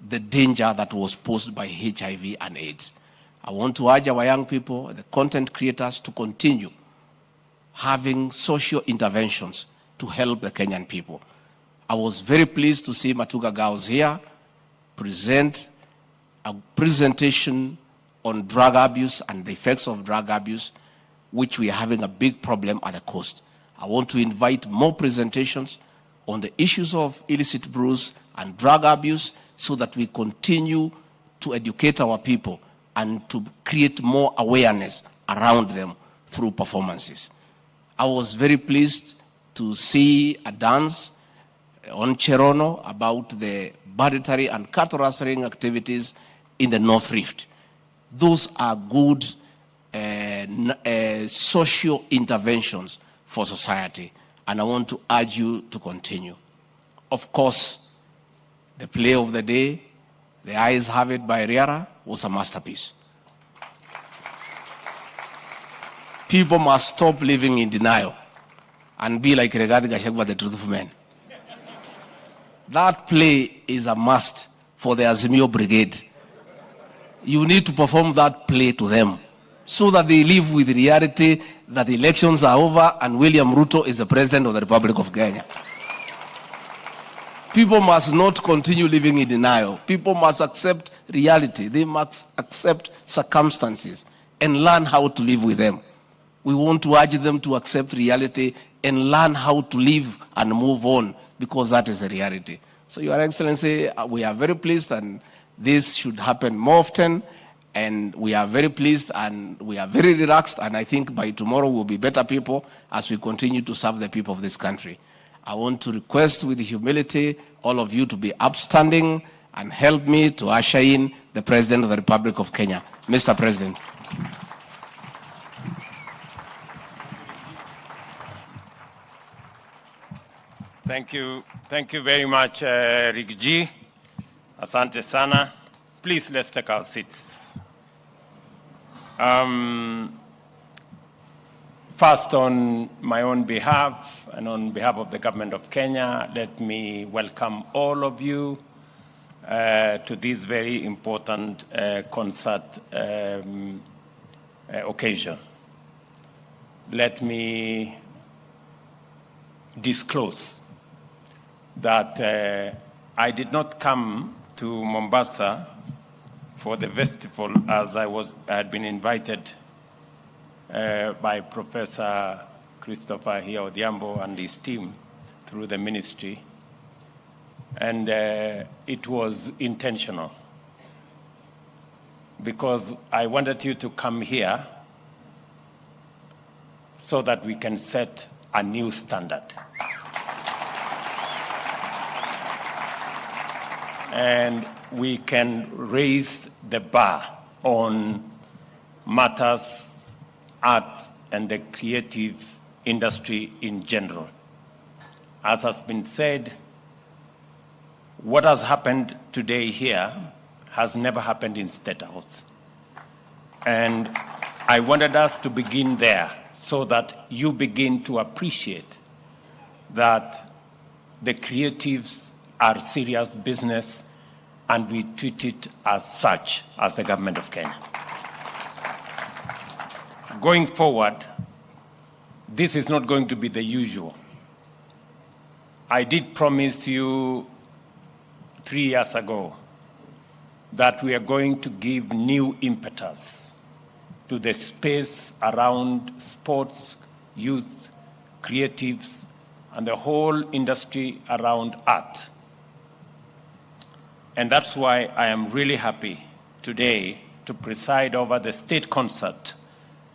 the danger that was posed by HIV and AIDS. I want to urge our young people, the content creators, to continue having social interventions to help the Kenyan people. I was very pleased to see Matuga Gaos here present a presentation on drug abuse and the effects of drug abuse, which we are having a big problem at the coast. I want to invite more presentations on the issues of illicit brews and drug abuse so that we continue to educate our people and to create more awareness around them through performances. I was very pleased to see a dance on Cherono about the banditry and cattle rustling activities in the North Rift. Those are good social interventions for society, and I want to urge you to continue. Of course, the play of the day, The Eyes Have It by Riara, was a masterpiece. People must stop living in denial and be like Rigathi Gachagua, the truthful man. That play is a must for the Azimio Brigade. You need to perform that play to them so that they live with reality that the elections are over and William Ruto is the president of the Republic of Kenya. People must not continue living in denial. People must accept reality. They must accept circumstances and learn how to live with them. We want to urge them to accept reality and learn how to live and move on, because that is the reality. So, Your Excellency, we are very pleased, and this should happen more often, and we are very pleased and we are very relaxed, and I think by tomorrow we'll be better people as we continue to serve the people of this country. I want to request with humility all of you to be upstanding and help me to usher in the President of the Republic of Kenya. Mr. President. Thank you very much, Rigji. Asante sana. Please, let's take our seats. First, on my own behalf and on behalf of the government of Kenya, let me welcome all of you to this very important concert occasion. Let me disclose that I did not come to Mombasa for the festival as I had been invited by Professor Christopher Odhiambo and his team through the ministry. And it was intentional because I wanted you to come here so that we can set a new standard. And we can raise the bar on matters, arts, and the creative industry in general. As has been said, what has happened today here has never happened in Statehouse. And I wanted us to begin there so that you begin to appreciate that the creatives are serious business and we treat it as such as the government of Kenya. Going forward, this is not going to be the usual. I did promise you 3 years ago that we are going to give new impetus to the space around sports, youth, creatives, and the whole industry around art. And that's why I am really happy today to preside over the state concert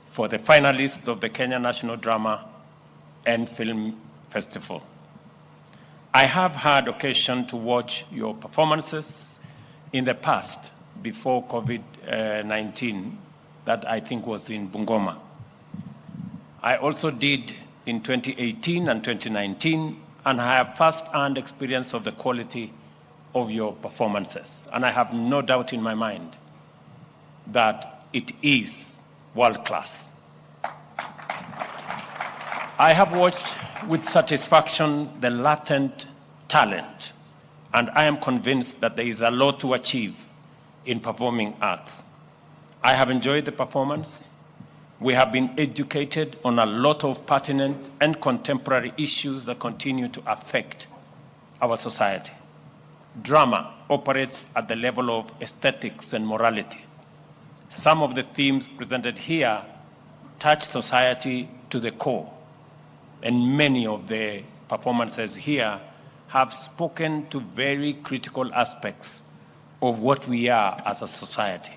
for the finalists of the Kenya National Drama and Film Festival. I have had occasion to watch your performances in the past, before COVID-19, that I think was in Bungoma. I also did in 2018 and 2019, and I have first-hand experience of the quality of your performances. And I have no doubt in my mind that it is world-class. I have watched with satisfaction the latent talent, and I am convinced that there is a lot to achieve in performing arts. I have enjoyed the performance. We have been educated on a lot of pertinent and contemporary issues that continue to affect our society. Drama operates at the level of aesthetics and morality. Some of the themes presented here touch society to the core, and many of the performances here have spoken to very critical aspects of what we are as a society.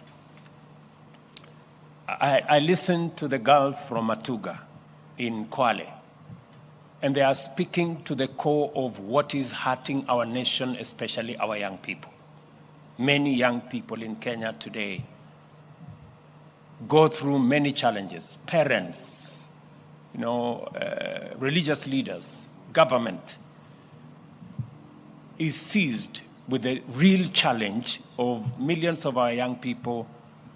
I listened to the girls from Matuga in Kwale, and they are speaking to the core of what is hurting our nation, especially our young people. Many young people in Kenya today go through many challenges. Parents, religious leaders, government is seized with the real challenge of millions of our young people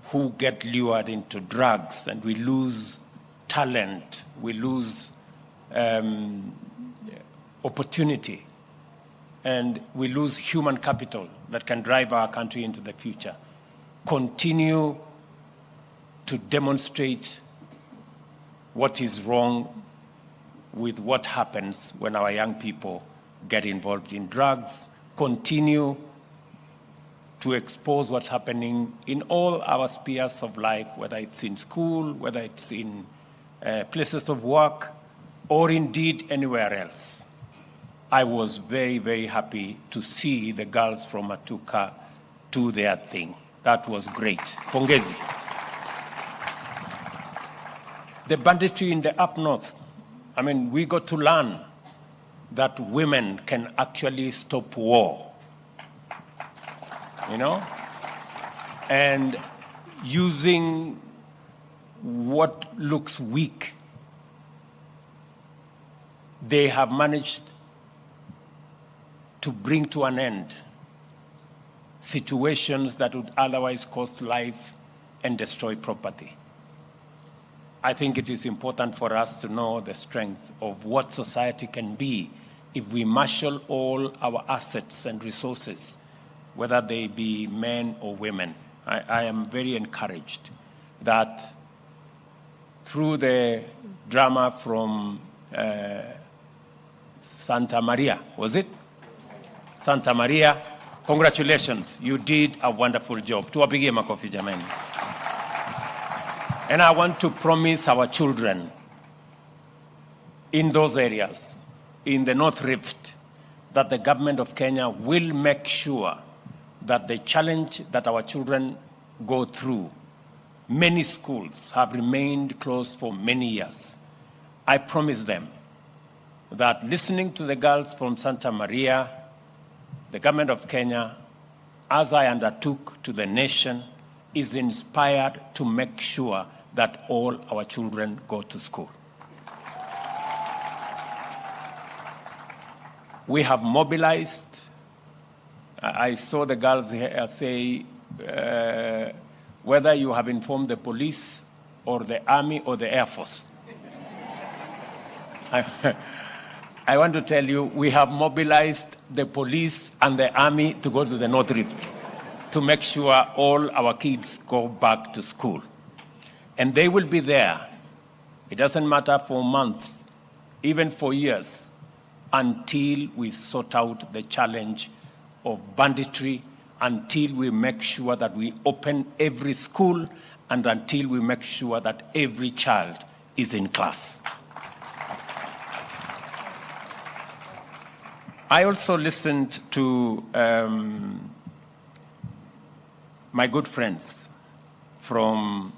who get lured into drugs, and we lose talent, we lose opportunity, and we lose human capital that can drive our country into the future. Continue to demonstrate what is wrong with what happens when our young people get involved in drugs. Continue to expose what's happening in all our spheres of life, whether it's in school, whether it's in places of work, or indeed anywhere else. I was very, very happy to see the girls from Matuka do their thing. That was great. Pongezi. The banditry in the up north, we got to learn that women can actually stop war. And using what looks weak, they have managed to bring to an end situations that would otherwise cost life and destroy property. I think it is important for us to know the strength of what society can be if we marshal all our assets and resources, whether they be men or women. I am very encouraged that through the drama from Santa Maria, was it? Santa Maria, congratulations. You did a wonderful job. Tuwapigie makofi jamani. And I want to promise our children in those areas, in the North Rift, that the government of Kenya will make sure that the challenge that our children go through, many schools have remained closed for many years. I promise them that listening to the girls from Santa Maria, the government of Kenya, as I undertook to the nation, is inspired to make sure that all our children go to school. We have mobilized. I saw the girls here say, whether you have informed the police or the army or the Air Force. I want to tell you, we have mobilized the police and the army to go to the North Rift to make sure all our kids go back to school. And they will be there. It doesn't matter for months, even for years, until we sort out the challenge of banditry, until we make sure that we open every school, and until we make sure that every child is in class. I also listened to my good friends from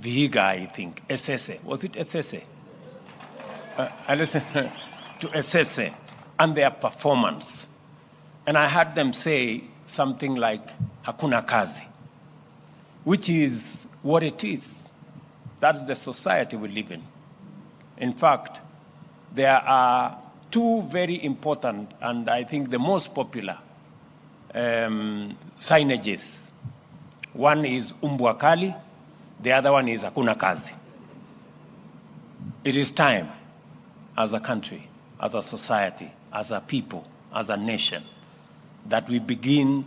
Vihiga, I think, SSA. Was it SSA? I listened to SSA and their performance. And I heard them say something like, Hakuna kazi, which is what it is. That's the society we live in. In fact, there are two very important, and I think the most popular, signages. One is Umbwa Kali, the other one is Hakuna kazi. It is time, as a country, as a society, as a people, as a nation, that we begin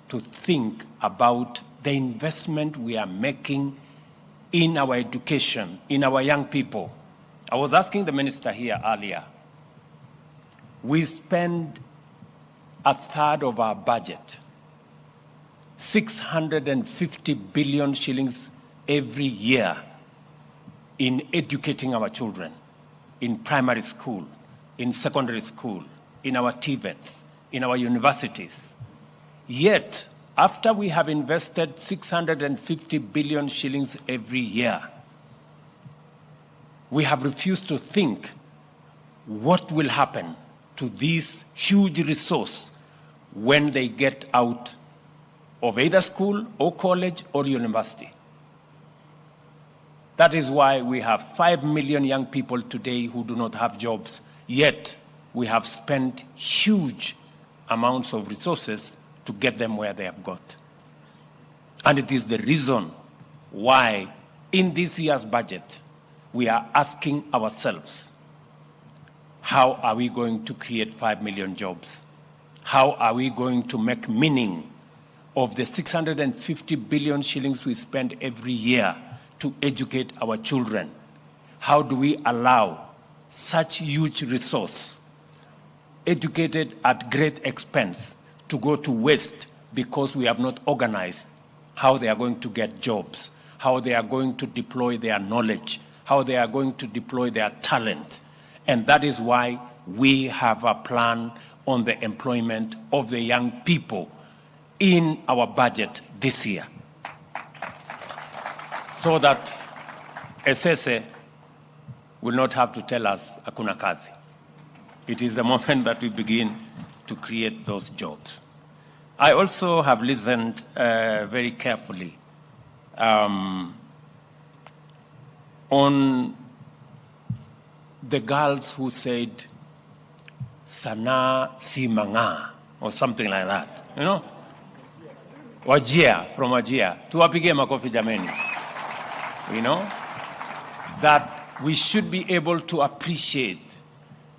to think about the investment we are making in our education, in our young people. I was asking the minister here earlier. We spend a third of our budget, 650 billion shillings every year, in educating our children in primary school, in secondary school, in our TVETs, in our universities. Yet, after we have invested 650 billion shillings every year, we have refused to think what will happen to this huge resource when they get out of either school or college or university. That is why we have 5 million young people today who do not have jobs, yet we have spent huge amounts of resources to get them where they have got. And it is the reason why in this year's budget, we are asking ourselves, how are we going to create 5 million jobs? How are we going to make meaning of the 650 billion shillings we spend every year to educate our children? How do we allow such huge resource, educated at great expense, to go to waste because we have not organized how they are going to get jobs, how they are going to deploy their knowledge, how they are going to deploy their talent? And that is why we have a plan on the employment of the young people in our budget this year, so that SSA will not have to tell us hakuna kazi. It is the moment that we begin to create those jobs. I also have listened very carefully on the girls who said, Sana si manga, or something like that, you know? Wajia, from Wajia. Tuwapige makofi jameni. You know? That we should be able to appreciate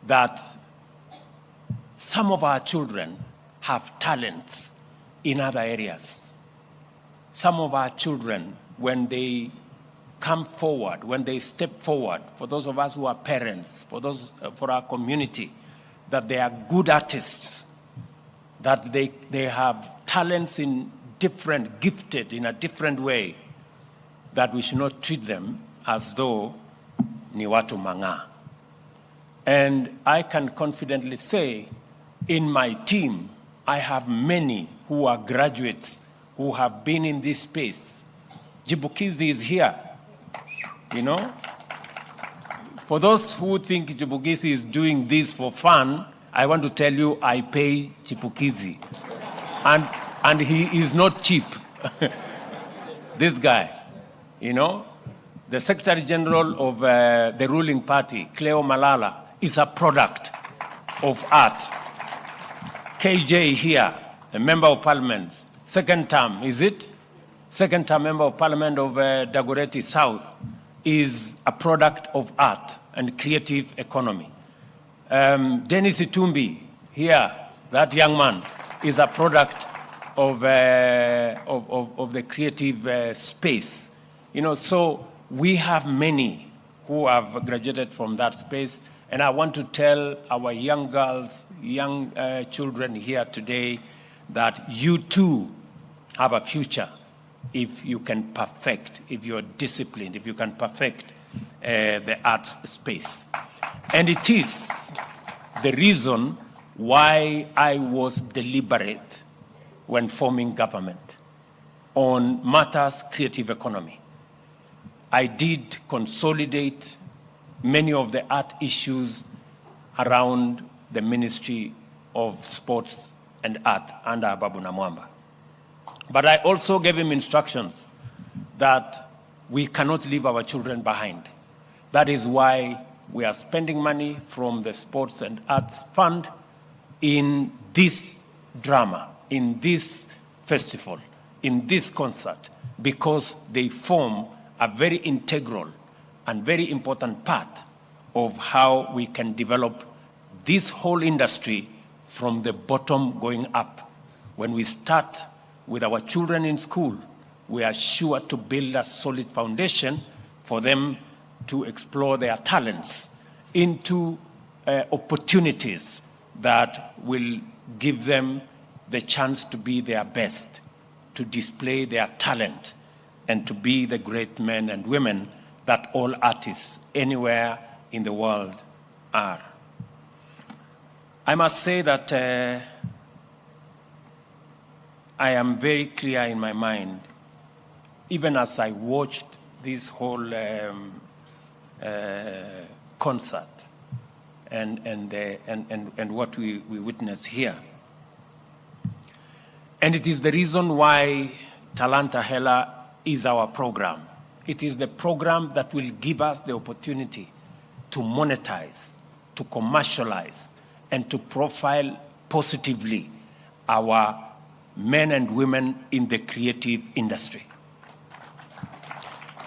that some of our children have talents in other areas. Some of our children, when they come forward, when they step forward, for those of us who are parents, for our community, that they are good artists, that they have talents in different, gifted in a different way, that we should not treat them as though ni watu manga. And I can confidently say, in my team, I have many who are graduates who have been in this space. Jibukizi is here, you know. For those who think Jibukizi is doing this for fun, I want to tell you I pay Chipukizi. And he is not cheap. This guy, you know. The Secretary General of the ruling party, Cleo Malala, is a product of art. KJ here, a member of parliament, second term, is it? Second term member of parliament of Dagoretti South, is a product of art and creative economy. Dennis Itumbi here, that young man, is a product of the creative space. You know, so we have many who have graduated from that space. And I want to tell our young girls, young children here today that you too have a future if you can perfect, if you're disciplined, if you can perfect the arts space. And it is the reason why I was deliberate when forming government on matters creative economy. I did consolidate many of the art issues around the Ministry of Sports and Art under Babu Namwamba. But I also gave him instructions that we cannot leave our children behind. That is why we are spending money from the Sports and Arts Fund in this drama, in this festival, in this concert, because they form a very integral and very important part of how we can develop this whole industry from the bottom going up. When we start with our children in school we are sure to build a solid foundation for them to explore their talents into opportunities that will give them the chance to be their best, to display their talent, and to be the great men and women that all artists anywhere in the world are. I must say that I am very clear in my mind, even as I watched this whole concert and what we witness here. And it is the reason why Talanta Hela is our program. It is the program that will give us the opportunity to monetize, to commercialize, and to profile positively our men and women in the creative industry.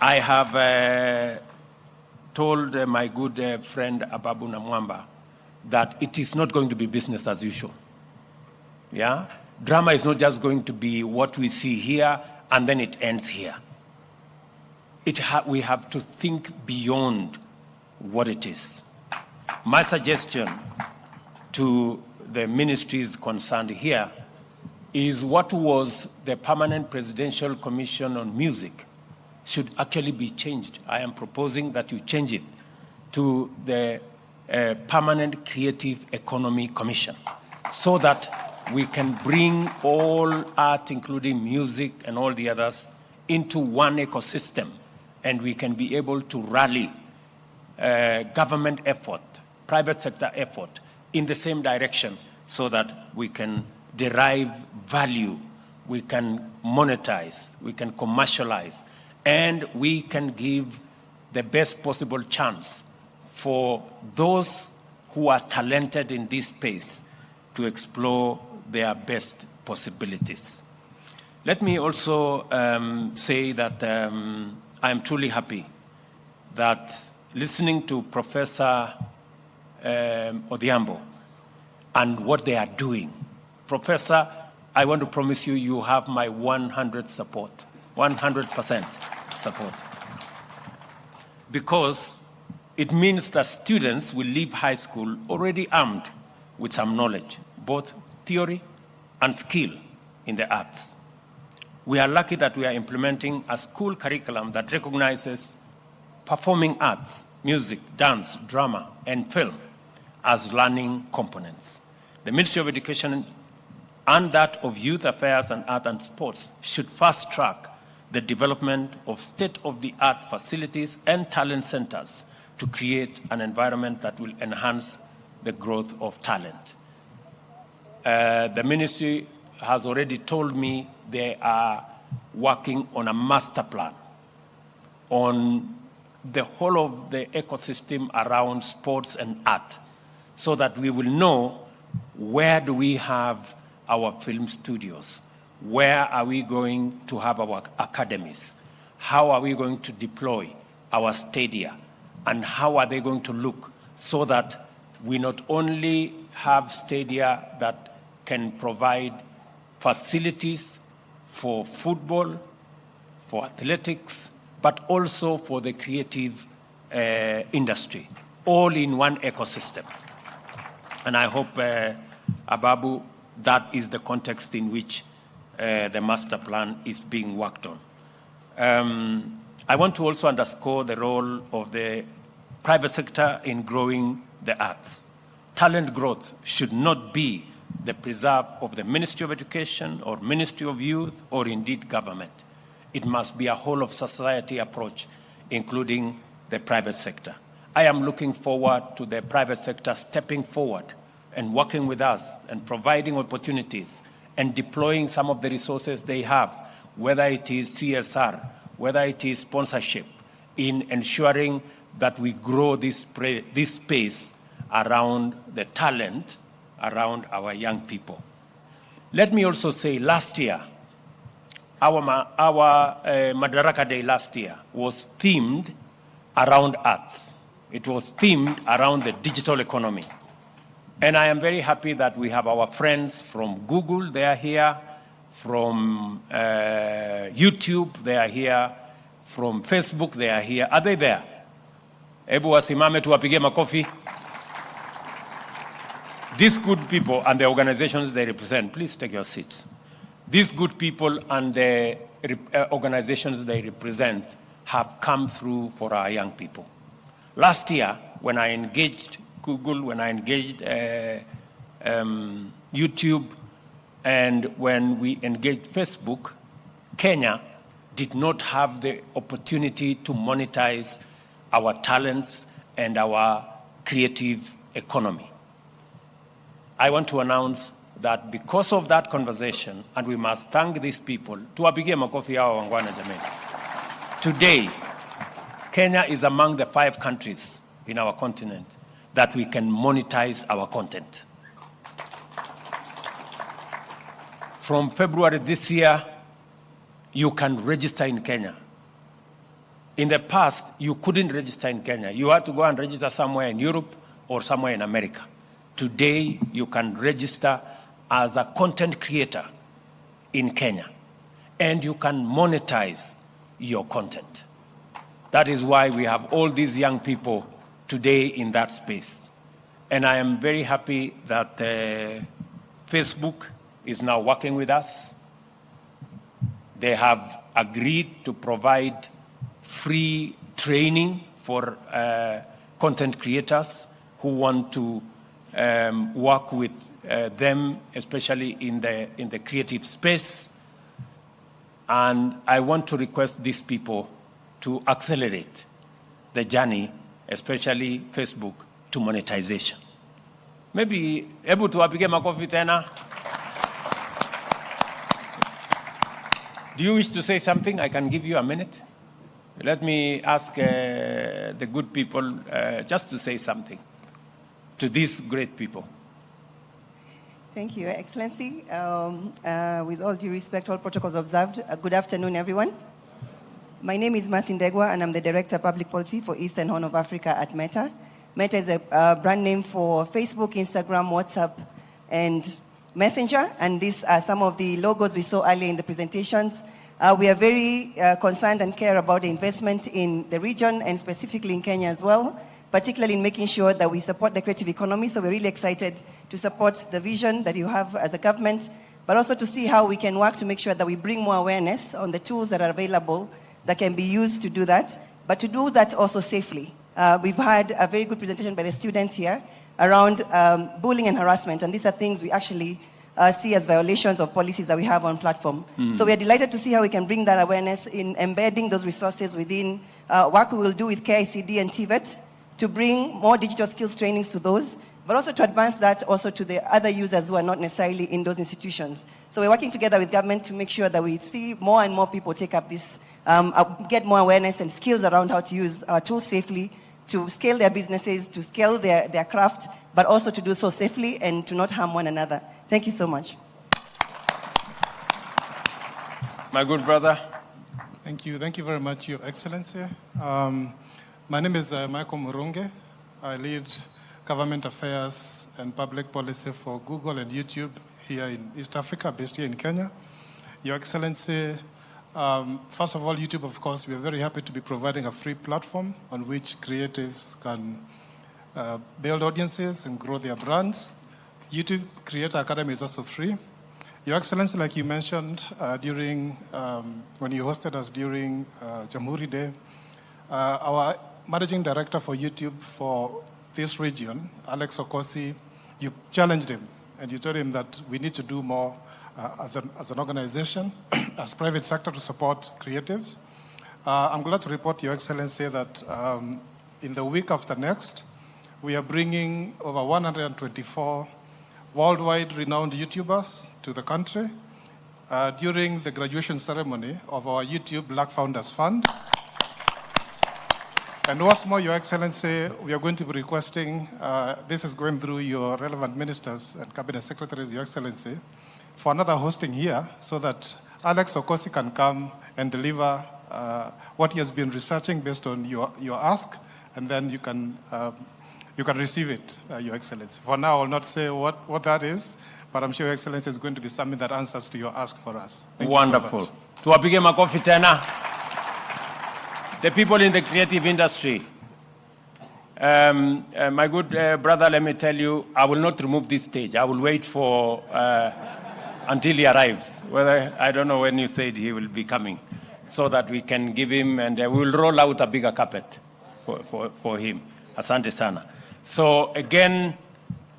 I have told my good friend Ababu Namwamba that it is not going to be business as usual. Yeah? Drama is not just going to be what we see here and then it ends here. We have to think beyond what it is. My suggestion to the ministries concerned here is what was the Permanent Presidential Commission on Music should actually be changed. I am proposing that you change it to the Permanent Creative Economy Commission so that we can bring all art, including music and all the others, into one ecosystem, and we can be able to rally government effort, private sector effort in the same direction so that we can derive value, we can monetize, we can commercialize, and we can give the best possible chance for those who are talented in this space to explore their best possibilities. Let me also say that I am truly happy that listening to Professor Odhiambo and what they are doing. Professor, I want to promise you, you have my 100% support. Because it means that students will leave high school already armed with some knowledge, both theory and skill in the arts. We are lucky that we are implementing a school curriculum that recognizes performing arts, music, dance, drama, and film as learning components. The Ministry of Education and that of Youth Affairs and Art and Sports should fast track the development of state-of-the-art facilities and talent centers to create an environment that will enhance the growth of talent. The ministry has already told me they are working on a master plan on the whole of the ecosystem around sports and art so that we will know where do we have our film studios, where are we going to have our academies, how are we going to deploy our stadia, and how are they going to look so that we not only have stadia that can provide facilities for football, for athletics, but also for the creative industry, all in one ecosystem. And I hope, Ababu, that is the context in which the master plan is being worked on. I want to also underscore the role of the private sector in growing the arts. Talent growth should not be the preserve of the Ministry of Education or Ministry of Youth or indeed government. It must be a whole of society approach, including the private sector. I am looking forward to the private sector stepping forward and working with us and providing opportunities and deploying some of the resources they have, whether it is CSR, whether it is sponsorship, in ensuring that we grow this space around the talent, around our young people. Let me also say, last year, our Madaraka Day last year was themed around arts. It was themed around the digital economy. And I am very happy that we have our friends from Google, they are here, from YouTube, they are here. From Facebook, they are here. Are they there? Ebu wasimame tuwapige makofi. These good people and the organizations they represent, please take your seats. These good people and the organizations they represent have come through for our young people. Last year, when I engaged Google, when I engaged YouTube, and when we engaged Facebook, Kenya did not have the opportunity to monetize our talents and our creative economy. I want to announce that because of that conversation, and we must thank these people, tuwapigie makofi hawa wangwana jameni. Today, Kenya is among the 5 countries in our continent that we can monetize our content. From February this year, you can register in Kenya. In the past, you couldn't register in Kenya. You had to go and register somewhere in Europe or somewhere in America. Today, you can register as a content creator in Kenya, and you can monetize your content. That is why we have all these young people today in that space. And I am very happy that Facebook is now working with us. They have agreed to provide free training for content creators who want to work with them, especially in the creative space. And I want to request these people to accelerate the journey, especially Facebook, to monetization. Maybe able to apige makofi tena. Do you wish to say something? I can give you a minute. Let me ask the good people just to say something to these great people. Thank you, Your Excellency. With all due respect, all protocols observed, good afternoon, everyone. My name is Martin Degwa, and I'm the Director of Public Policy for Eastern Horn of Africa at Meta. Meta is a brand name for Facebook, Instagram, WhatsApp, and Messenger, and these are some of the logos we saw earlier in the presentations. We are very concerned and care about the investment in the region and specifically in Kenya as well, particularly in making sure that we support the creative economy. So we're really excited to support the vision that you have as a government, but also to see how we can work to make sure that we bring more awareness on the tools that are available that can be used to do that, but to do that also safely. We've had a very good presentation by the students here around bullying and harassment, and these are things we actually see as violations of policies that we have on platform. So we are delighted to see how we can bring that awareness in embedding those resources within work we will do with KICD and TVET to bring more digital skills trainings to those, but also to advance that also to the other users who are not necessarily in those institutions. So we're working together with government to make sure that we see more and more people take up this, get more awareness and skills around how to use our tools safely, to scale their businesses, to scale their craft, but also to do so safely and to not harm one another. Thank you so much. My good brother. Thank you. Thank you very much, Your Excellency. My name is Michael Murunge. I lead government affairs and public policy for Google and YouTube here in East Africa, based here in Kenya. Your Excellency, first of all, YouTube, of course, we are very happy to be providing a free platform on which creatives can build audiences and grow their brands. YouTube Creator Academy is also free. Your Excellency, like you mentioned during when you hosted us during Jamhuri Day, our managing director for YouTube for this region, Alex Okosi, you challenged him and you told him that we need to do more as an organization, as private sector to support creatives. I'm glad to report, Your Excellency, that in the week after next, we are bringing over 124 worldwide renowned YouTubers to the country during the graduation ceremony of our YouTube Black Founders Fund. And what's more, Your Excellency, we are going to be requesting, this is going through your relevant ministers and cabinet secretaries, Your Excellency, for another hosting here so that Alex Okosi can come and deliver what he has been researching based on your ask, and then you can receive it, Your Excellency. For now, I will not say what that is, but I'm sure Your Excellency is going to be something that answers to your ask for us. Thank Wonderful. You so much. Tuwapige makofi tena. The people in the creative industry. My good brother, let me tell you, I will not remove this stage. I will wait for until he arrives. Whether I don't know when you said he will be coming, so that we can give him, and we will roll out a bigger carpet for him. Asante sana. So again,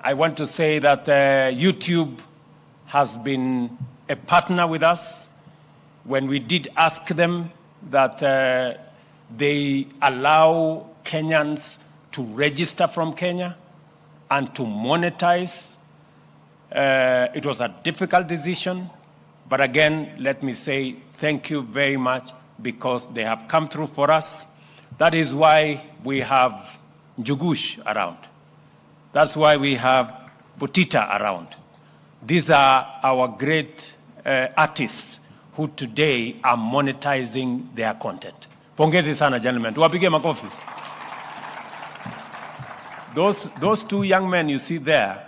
I want to say that YouTube has been a partner with us. When we did ask them that they allow Kenyans to register from Kenya and to monetize, it was a difficult decision. But again, let me say thank you very much, because they have come through for us. That is why we have Njugush around. That's why we have Butita around. These are our great artists who today are monetizing their content. Pongezi sana, gentlemen. Tuwapige makofi. Those two young men you see there,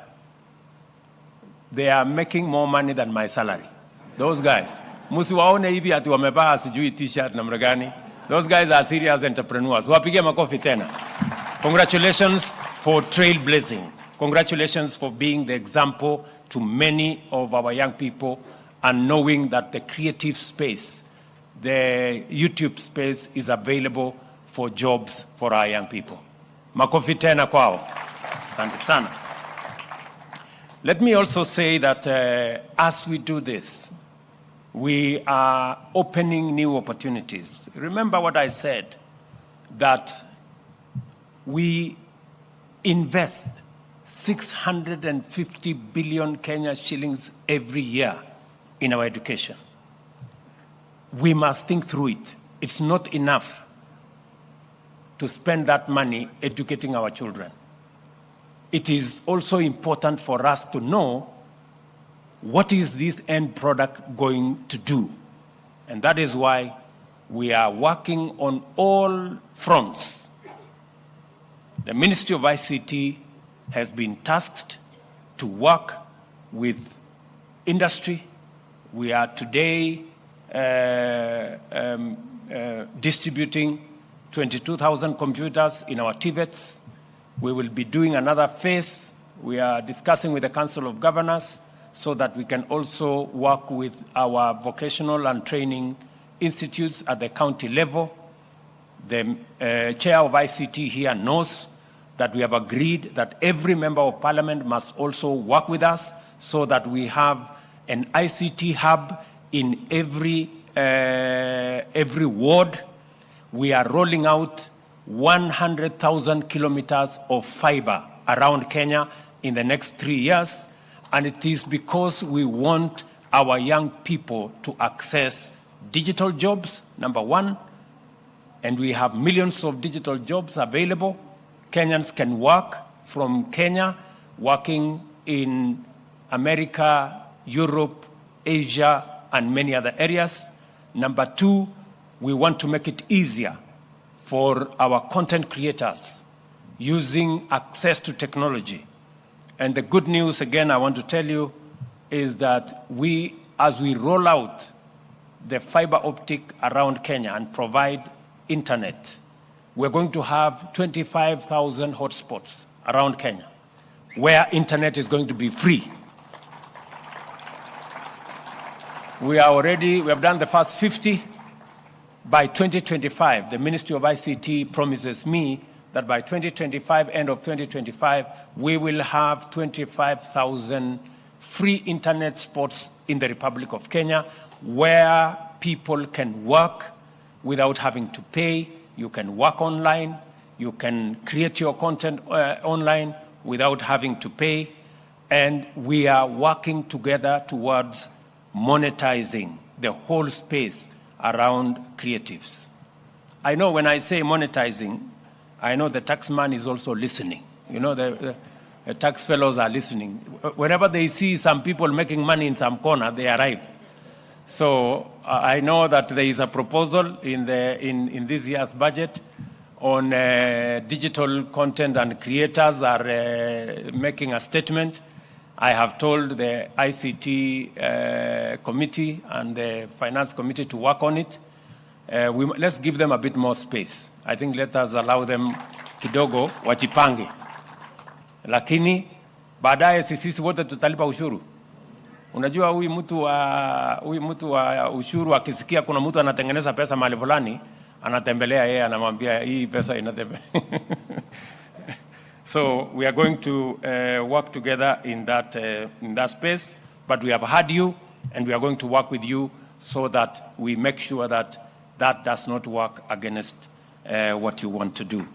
they are making more money than my salary. Those guys. Musiwaone hivi ati wamevaa sijui t-shirt namna gani. Those guys are serious entrepreneurs. Wapige makofi tena. Congratulations for trailblazing. Congratulations for being the example to many of our young people, and knowing that the creative space, the YouTube space, is available for jobs for our young people. Makofi tena kwao. Asante sana. Let me also say that as we do this, we are opening new opportunities. Remember what I said, that we invest 650 billion Kenya shillings every year in our education. We must think through it. It's not enough to spend that money educating our children. It is also important for us to know what is this end product going to do. And that is why we are working on all fronts. The Ministry of ICT has been tasked to work with industry. We are today distributing 22,000 computers in our TVETs. We will be doing another phase. We are discussing with the Council of Governors so that we can also work with our vocational and training institutes at the county level. The chair of ICT here knows that we have agreed that every member of parliament must also work with us so that we have an ICT hub in every ward. We are rolling out 100,000 kilometers of fiber around Kenya in the next 3 years. And it is because we want our young people to access digital jobs, number one. And we have millions of digital jobs available. Kenyans can work from Kenya, working in America, Europe, Asia, and many other areas. Number two, we want to make it easier for our content creators using access to technology. And the good news, again, I want to tell you, is that as we roll out the fiber optic around Kenya and provide internet, we're going to have 25,000 hotspots around Kenya where internet is going to be free. We have done the first 50. By 2025, the Ministry of ICT promises me that by 2025, end of 2025, we will have 25,000 free internet spots in the Republic of Kenya where people can work without having to pay. You can work online. You can create your content online without having to pay. And we are working together towards monetizing the whole space around creatives. I know when I say monetizing, I know the taxman is also listening. You know, the tax fellows are listening. Whenever they see some people making money in some corner, they arrive. So I know that there is a proposal in this year's budget on digital content, and creators are making a statement. I have told the ICT committee and the finance committee to work on it. Let's give them a bit more space. I think let us allow them kidogo wajipange. Lakini baadaye sisi wote tutalipa ushuru. Unajua huyu mtu wa ushuru akisikia kuna mtu anatengeneza pesa mahali fulani, anatembelea yeye anamwambia hii pesa inatembea. So we are going to work together in that space, but we have heard you and we are going to work with you so that we make sure that that does not work against what you want to do.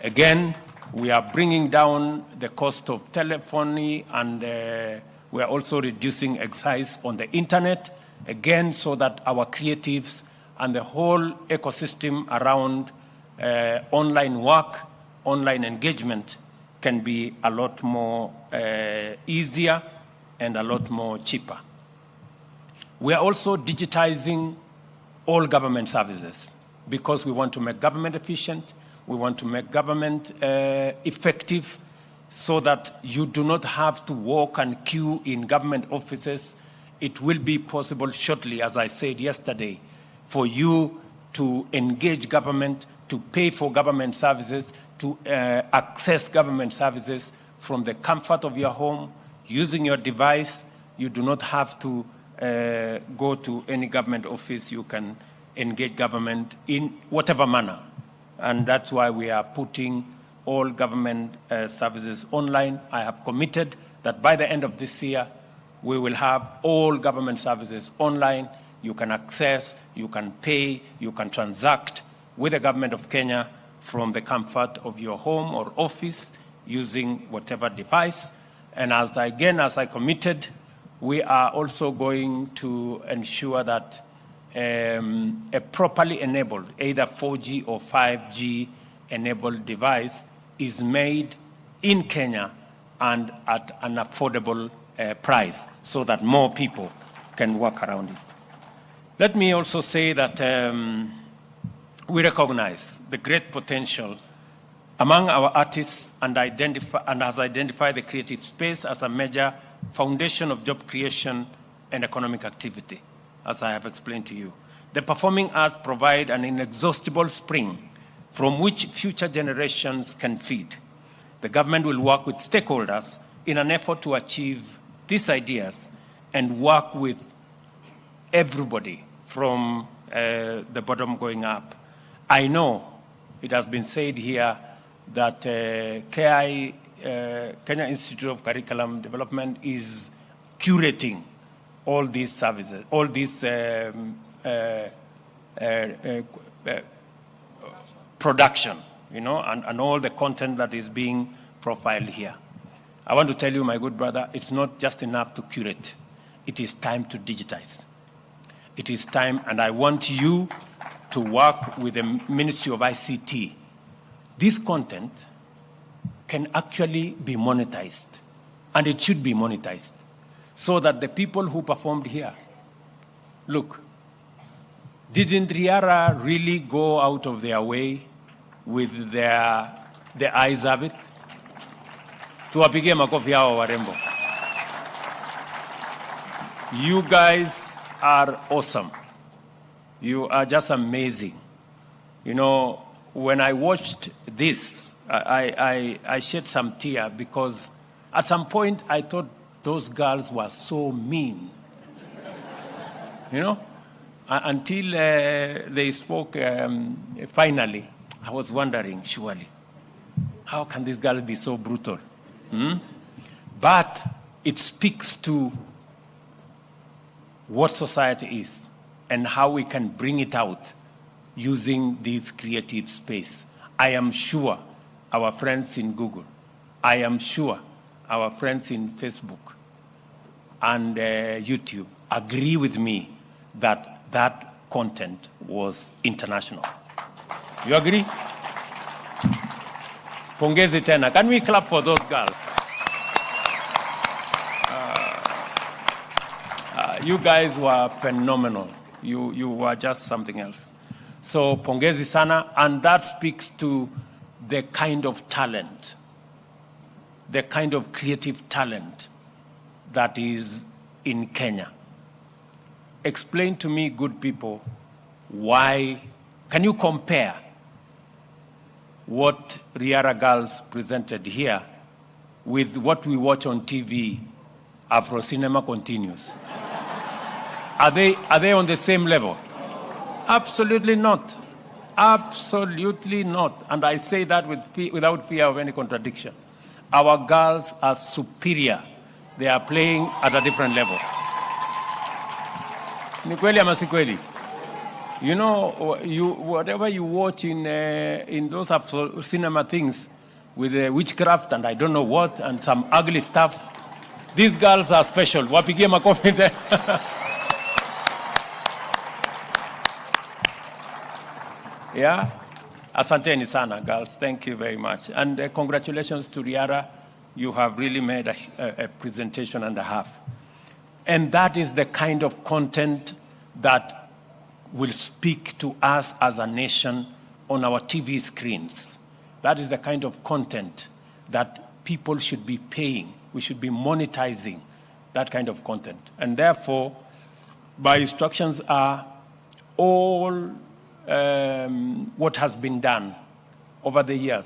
Again, we are bringing down the cost of telephony and we are also reducing excise on the internet, again, so that our creatives and the whole ecosystem around online work, online engagement can be a lot more easier and a lot more cheaper. We are also digitizing all government services because we want to make government efficient, we want to make government effective so that you do not have to walk and queue in government offices. It will be possible shortly, as I said yesterday, for you to engage government, to pay for government services, to access government services from the comfort of your home, using your device. You do not have to go to any government office. You can engage government in whatever manner. And that's why we are putting all government services online. I have committed that by the end of this year, we will have all government services online. You can access, you can pay, you can transact with the government of Kenya from the comfort of your home or office using whatever device. And as I committed, we are also going to ensure that a properly enabled, either 4G or 5G enabled device is made in Kenya and at an affordable price so that more people can work around it. Let me also say that we recognize the great potential among our artists and has identified the creative space as a major foundation of job creation and economic activity, as I have explained to you. The performing arts provide an inexhaustible spring from which future generations can feed. The government will work with stakeholders in an effort to achieve these ideas and work with everybody from the bottom going up. I know it has been said here that Kenya Institute of Curriculum Development is curating all these services, all these production, and all the content that is being profiled here. I want to tell you, my good brother, it's not just enough to curate. It is time to digitize. It is time, and I want you to work with the Ministry of ICT. This content can actually be monetized, and it should be monetized, so that the people who performed here, look, didn't Riara really go out of their way with the eyes of it? Tuwapigie makofi hao warembo. You guys are awesome. You are just amazing. When I watched this, I shed some tears because at some point I thought those girls were so mean. Until they spoke finally, I was wondering, surely, how can these girls be so brutal? But it speaks to what society is and how we can bring it out using this creative space. I am sure our friends in Google, I am sure our friends in Facebook and YouTube agree with me that that content was international. You agree? Pongezi tena. Can we clap for those girls? You guys were phenomenal. You were just something else. So pongezi sana, and that speaks to the kind of talent, the kind of creative talent that is in Kenya. Explain to me, good people, why, can you compare what Riara girls presented here with what we watch on TV, Afro Cinema Continues? Are they on the same level? Absolutely not. Absolutely not. And I say that without fear of any contradiction. Our girls are superior. They are playing at a different level. Ni kweli ama si kweli? You know, whatever you watch in those cinema things with witchcraft and I don't know what and some ugly stuff, these girls are special. Wapigie makofi there. Yeah? Asanteni sana, girls. Thank you very much. And congratulations to Riara. You have really made a presentation and a half. And that is the kind of content that will speak to us as a nation on our TV screens. That is the kind of content that people should be paying. We should be monetizing that kind of content. And therefore, my instructions are all what has been done over the years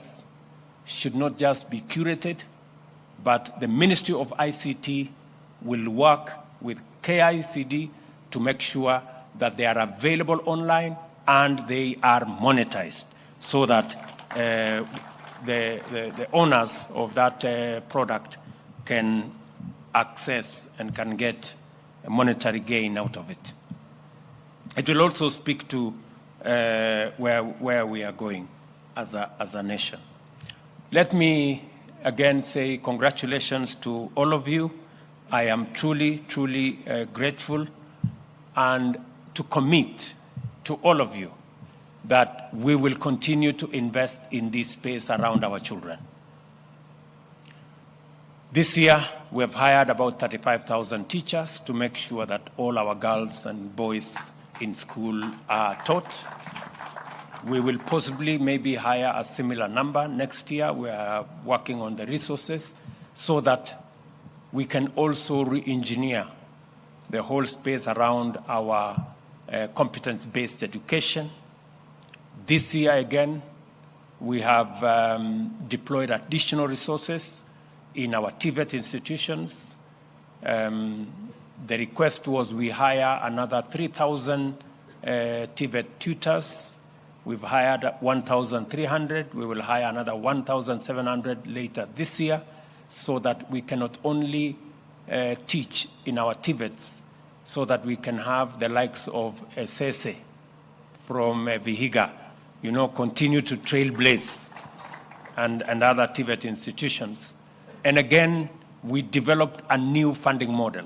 should not just be curated, but the Ministry of ICT will work with KICD to make sure that they are available online and they are monetized so that the owners of that product can access and can get a monetary gain out of it. It will also speak to where we are going as a nation. Let me again say congratulations to all of you. I am truly, truly grateful and to commit to all of you that we will continue to invest in this space around our children. This year, we have hired about 35,000 teachers to make sure that all our girls and boys in school are taught. We will possibly maybe hire a similar number next year. We are working on the resources so that we can also re-engineer the whole space around our competence-based education. This year, again, we have deployed additional resources in our TVET institutions. The request was we hire another 3,000 TVET tutors. We've hired 1,300. We will hire another 1,700 later this year so that we can not only teach in our TVETs, so that we can have the likes of Sese from Vihiga, continue to trailblaze and other TVET institutions. And again, we developed a new funding model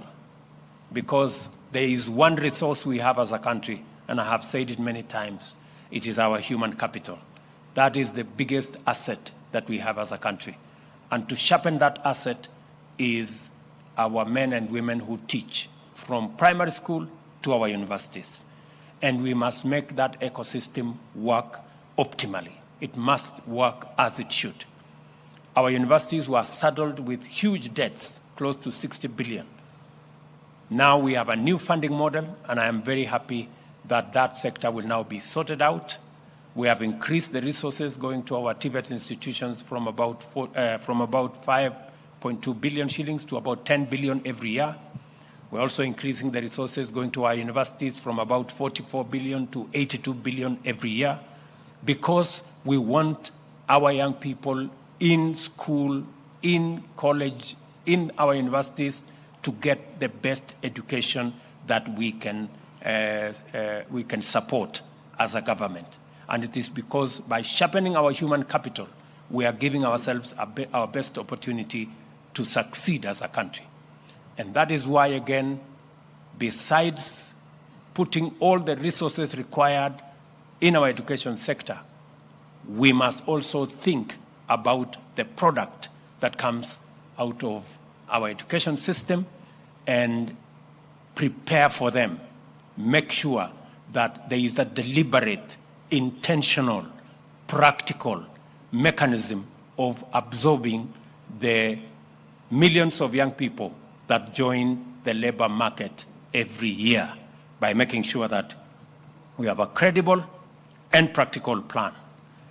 because there is one resource we have as a country, and I have said it many times, it is our human capital. That is the biggest asset that we have as a country. And to sharpen that asset is our men and women who teach from primary school to our universities. And we must make that ecosystem work optimally. It must work as it should. Our universities were saddled with huge debts, close to 60 billion. Now we have a new funding model, and I am very happy that that sector will now be sorted out. We have increased the resources going to our TVET institutions from about 5.2 billion shillings to about 10 billion every year. We're also increasing the resources going to our universities from about 44 billion to 82 billion every year because we want our young people in school, in college, in our universities to get the best education that we can support as a government. And it is because by sharpening our human capital, we are giving ourselves our best opportunity to succeed as a country. And that is why, again, besides putting all the resources required in our education sector, we must also think about the product that comes out of our education system and prepare for them. Make sure that there is a deliberate, intentional, practical mechanism of absorbing the millions of young people that join the labor market every year by making sure that we have a credible and practical plan.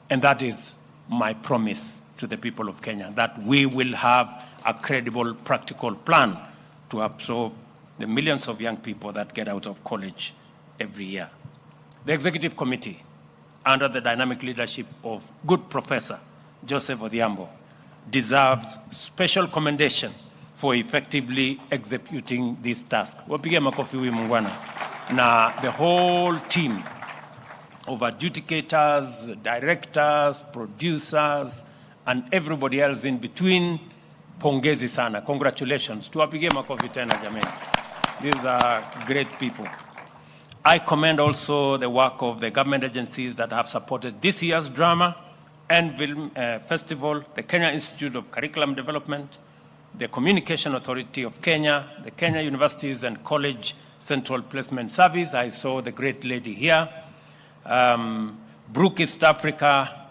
And that is my promise to the people of Kenya, that we will have a credible, practical plan to absorb the millions of young people that get out of college every year. The Executive Committee, under the dynamic leadership of good Professor Joseph Odhiambo, deserves special commendation for effectively executing this task. Wapige makofi huyu mungwana. Na the whole team of adjudicators, directors, producers, and everybody else in between, pongezi sana. Congratulations. Tuwapige makofi tena jameni. These are great people. I commend also the work of the government agencies that have supported this year's drama and film festival, the Kenya Institute of Curriculum Development, the Communication Authority of Kenya, the Kenya Universities and College Central Placement Service. I saw the great lady here. Brook East Africa,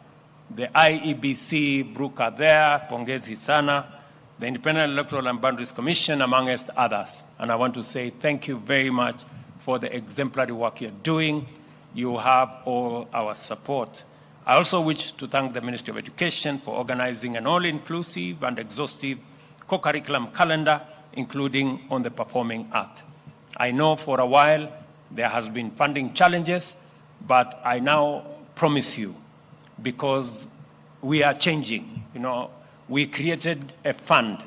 the IEBC, Brook are there, pongezi sana, the Independent Electoral and Boundaries Commission, amongst others. And I want to say thank you very much for the exemplary work you're doing. You have all our support. I also wish to thank the Ministry of Education for organizing an all-inclusive and exhaustive co-curriculum calendar, including on the performing art. I know for a while there has been funding challenges, but I now promise you, because we are changing, we created a fund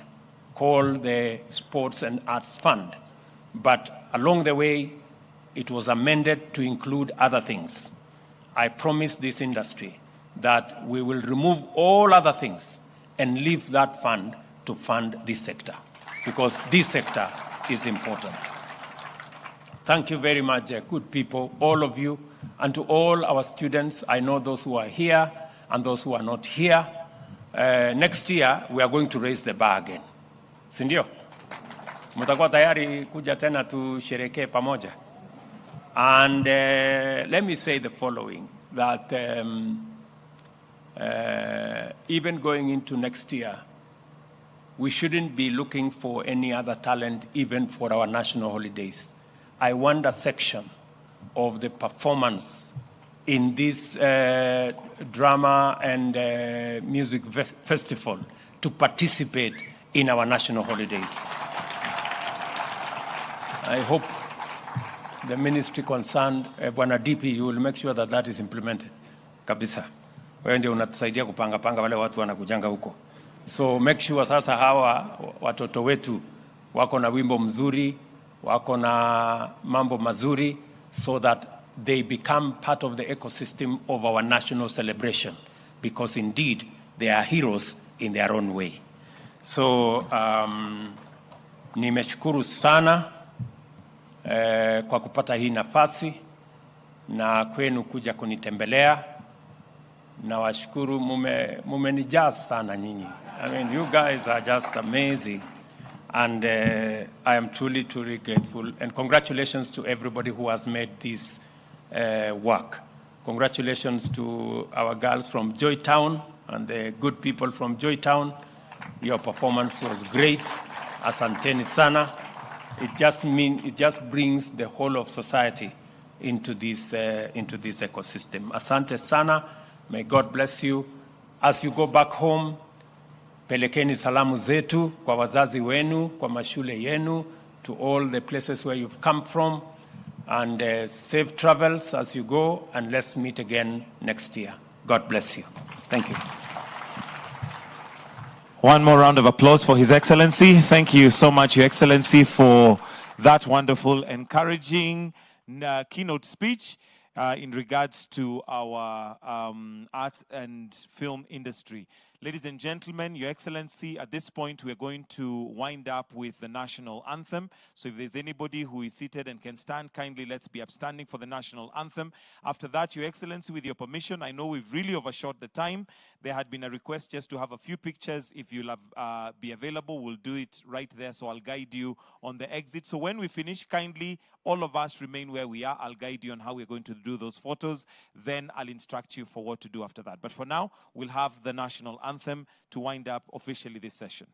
called the Sports and Arts Fund, but along the way, it was amended to include other things. I promise this industry that we will remove all other things and leave that fund to fund this sector, because this sector is important. Thank you very much, good people, all of you, and to all our students. I know those who are here and those who are not here. Next year, we are going to raise the bar again. Sindio? Mutakuwa tayari kuja tena tusherehekee pamoja. And let me say the following, that even going into next year, we shouldn't be looking for any other talent even for our national holidays. I want a section of the performance in this drama and music festival to participate in our national holidays. I hope the ministry concerned, Bwana DP, you will make sure that that is implemented. Kabisa. Wewe ndio unatusaidia kupanga wale watu wanakujanga huko. So make sure sasa hawa watoto wetu wako na wimbo mzuri, wako na mambo mazuri, so that they become part of the ecosystem of our national celebration, because indeed they are heroes in their own way. So nimeshukuru sana kwa kupata hii nafasi na kwenu kuja kunitembelea, na washukuru mumenijaa sana nyinyi. I mean, you guys are just amazing, and I am truly grateful, and congratulations to everybody who has made this work. Congratulations to our girls from Joytown and the good people from Joytown. Your performance was great. Asanteni sana. It just brings the whole of society into this ecosystem. Asante sana. May God bless you. As you go back home, pelekeni salamu zetu kwa wazazi wenu, kwa mashule yenu, to all the places where you've come from, and safe travels as you go, and let's meet again next year. God bless you. Thank you. One more round of applause for His Excellency. Thank you so much, Your Excellency, for that wonderful, encouraging keynote speech in regards to our arts and film industry. Ladies and gentlemen, Your Excellency, at this point, we're going to wind up with the national anthem. So if there's anybody who is seated and can stand, kindly let's be upstanding for the national anthem. After that, Your Excellency, with your permission, I know we've really overshot the time. There had been a request just to have a few pictures. If you'll be available, we'll do it right there. So I'll guide you on the exit. So when we finish, kindly, all of us remain where we are. I'll guide you on how we're going to do those photos. Then I'll instruct you for what to do after that. But for now, we'll have the national anthem to wind up officially this session.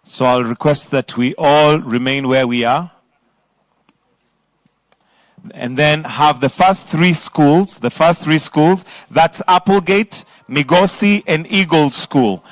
So I'll request that we all remain where we are. And then have the first three schools, that's Applegate, Migosi, and Eagle School.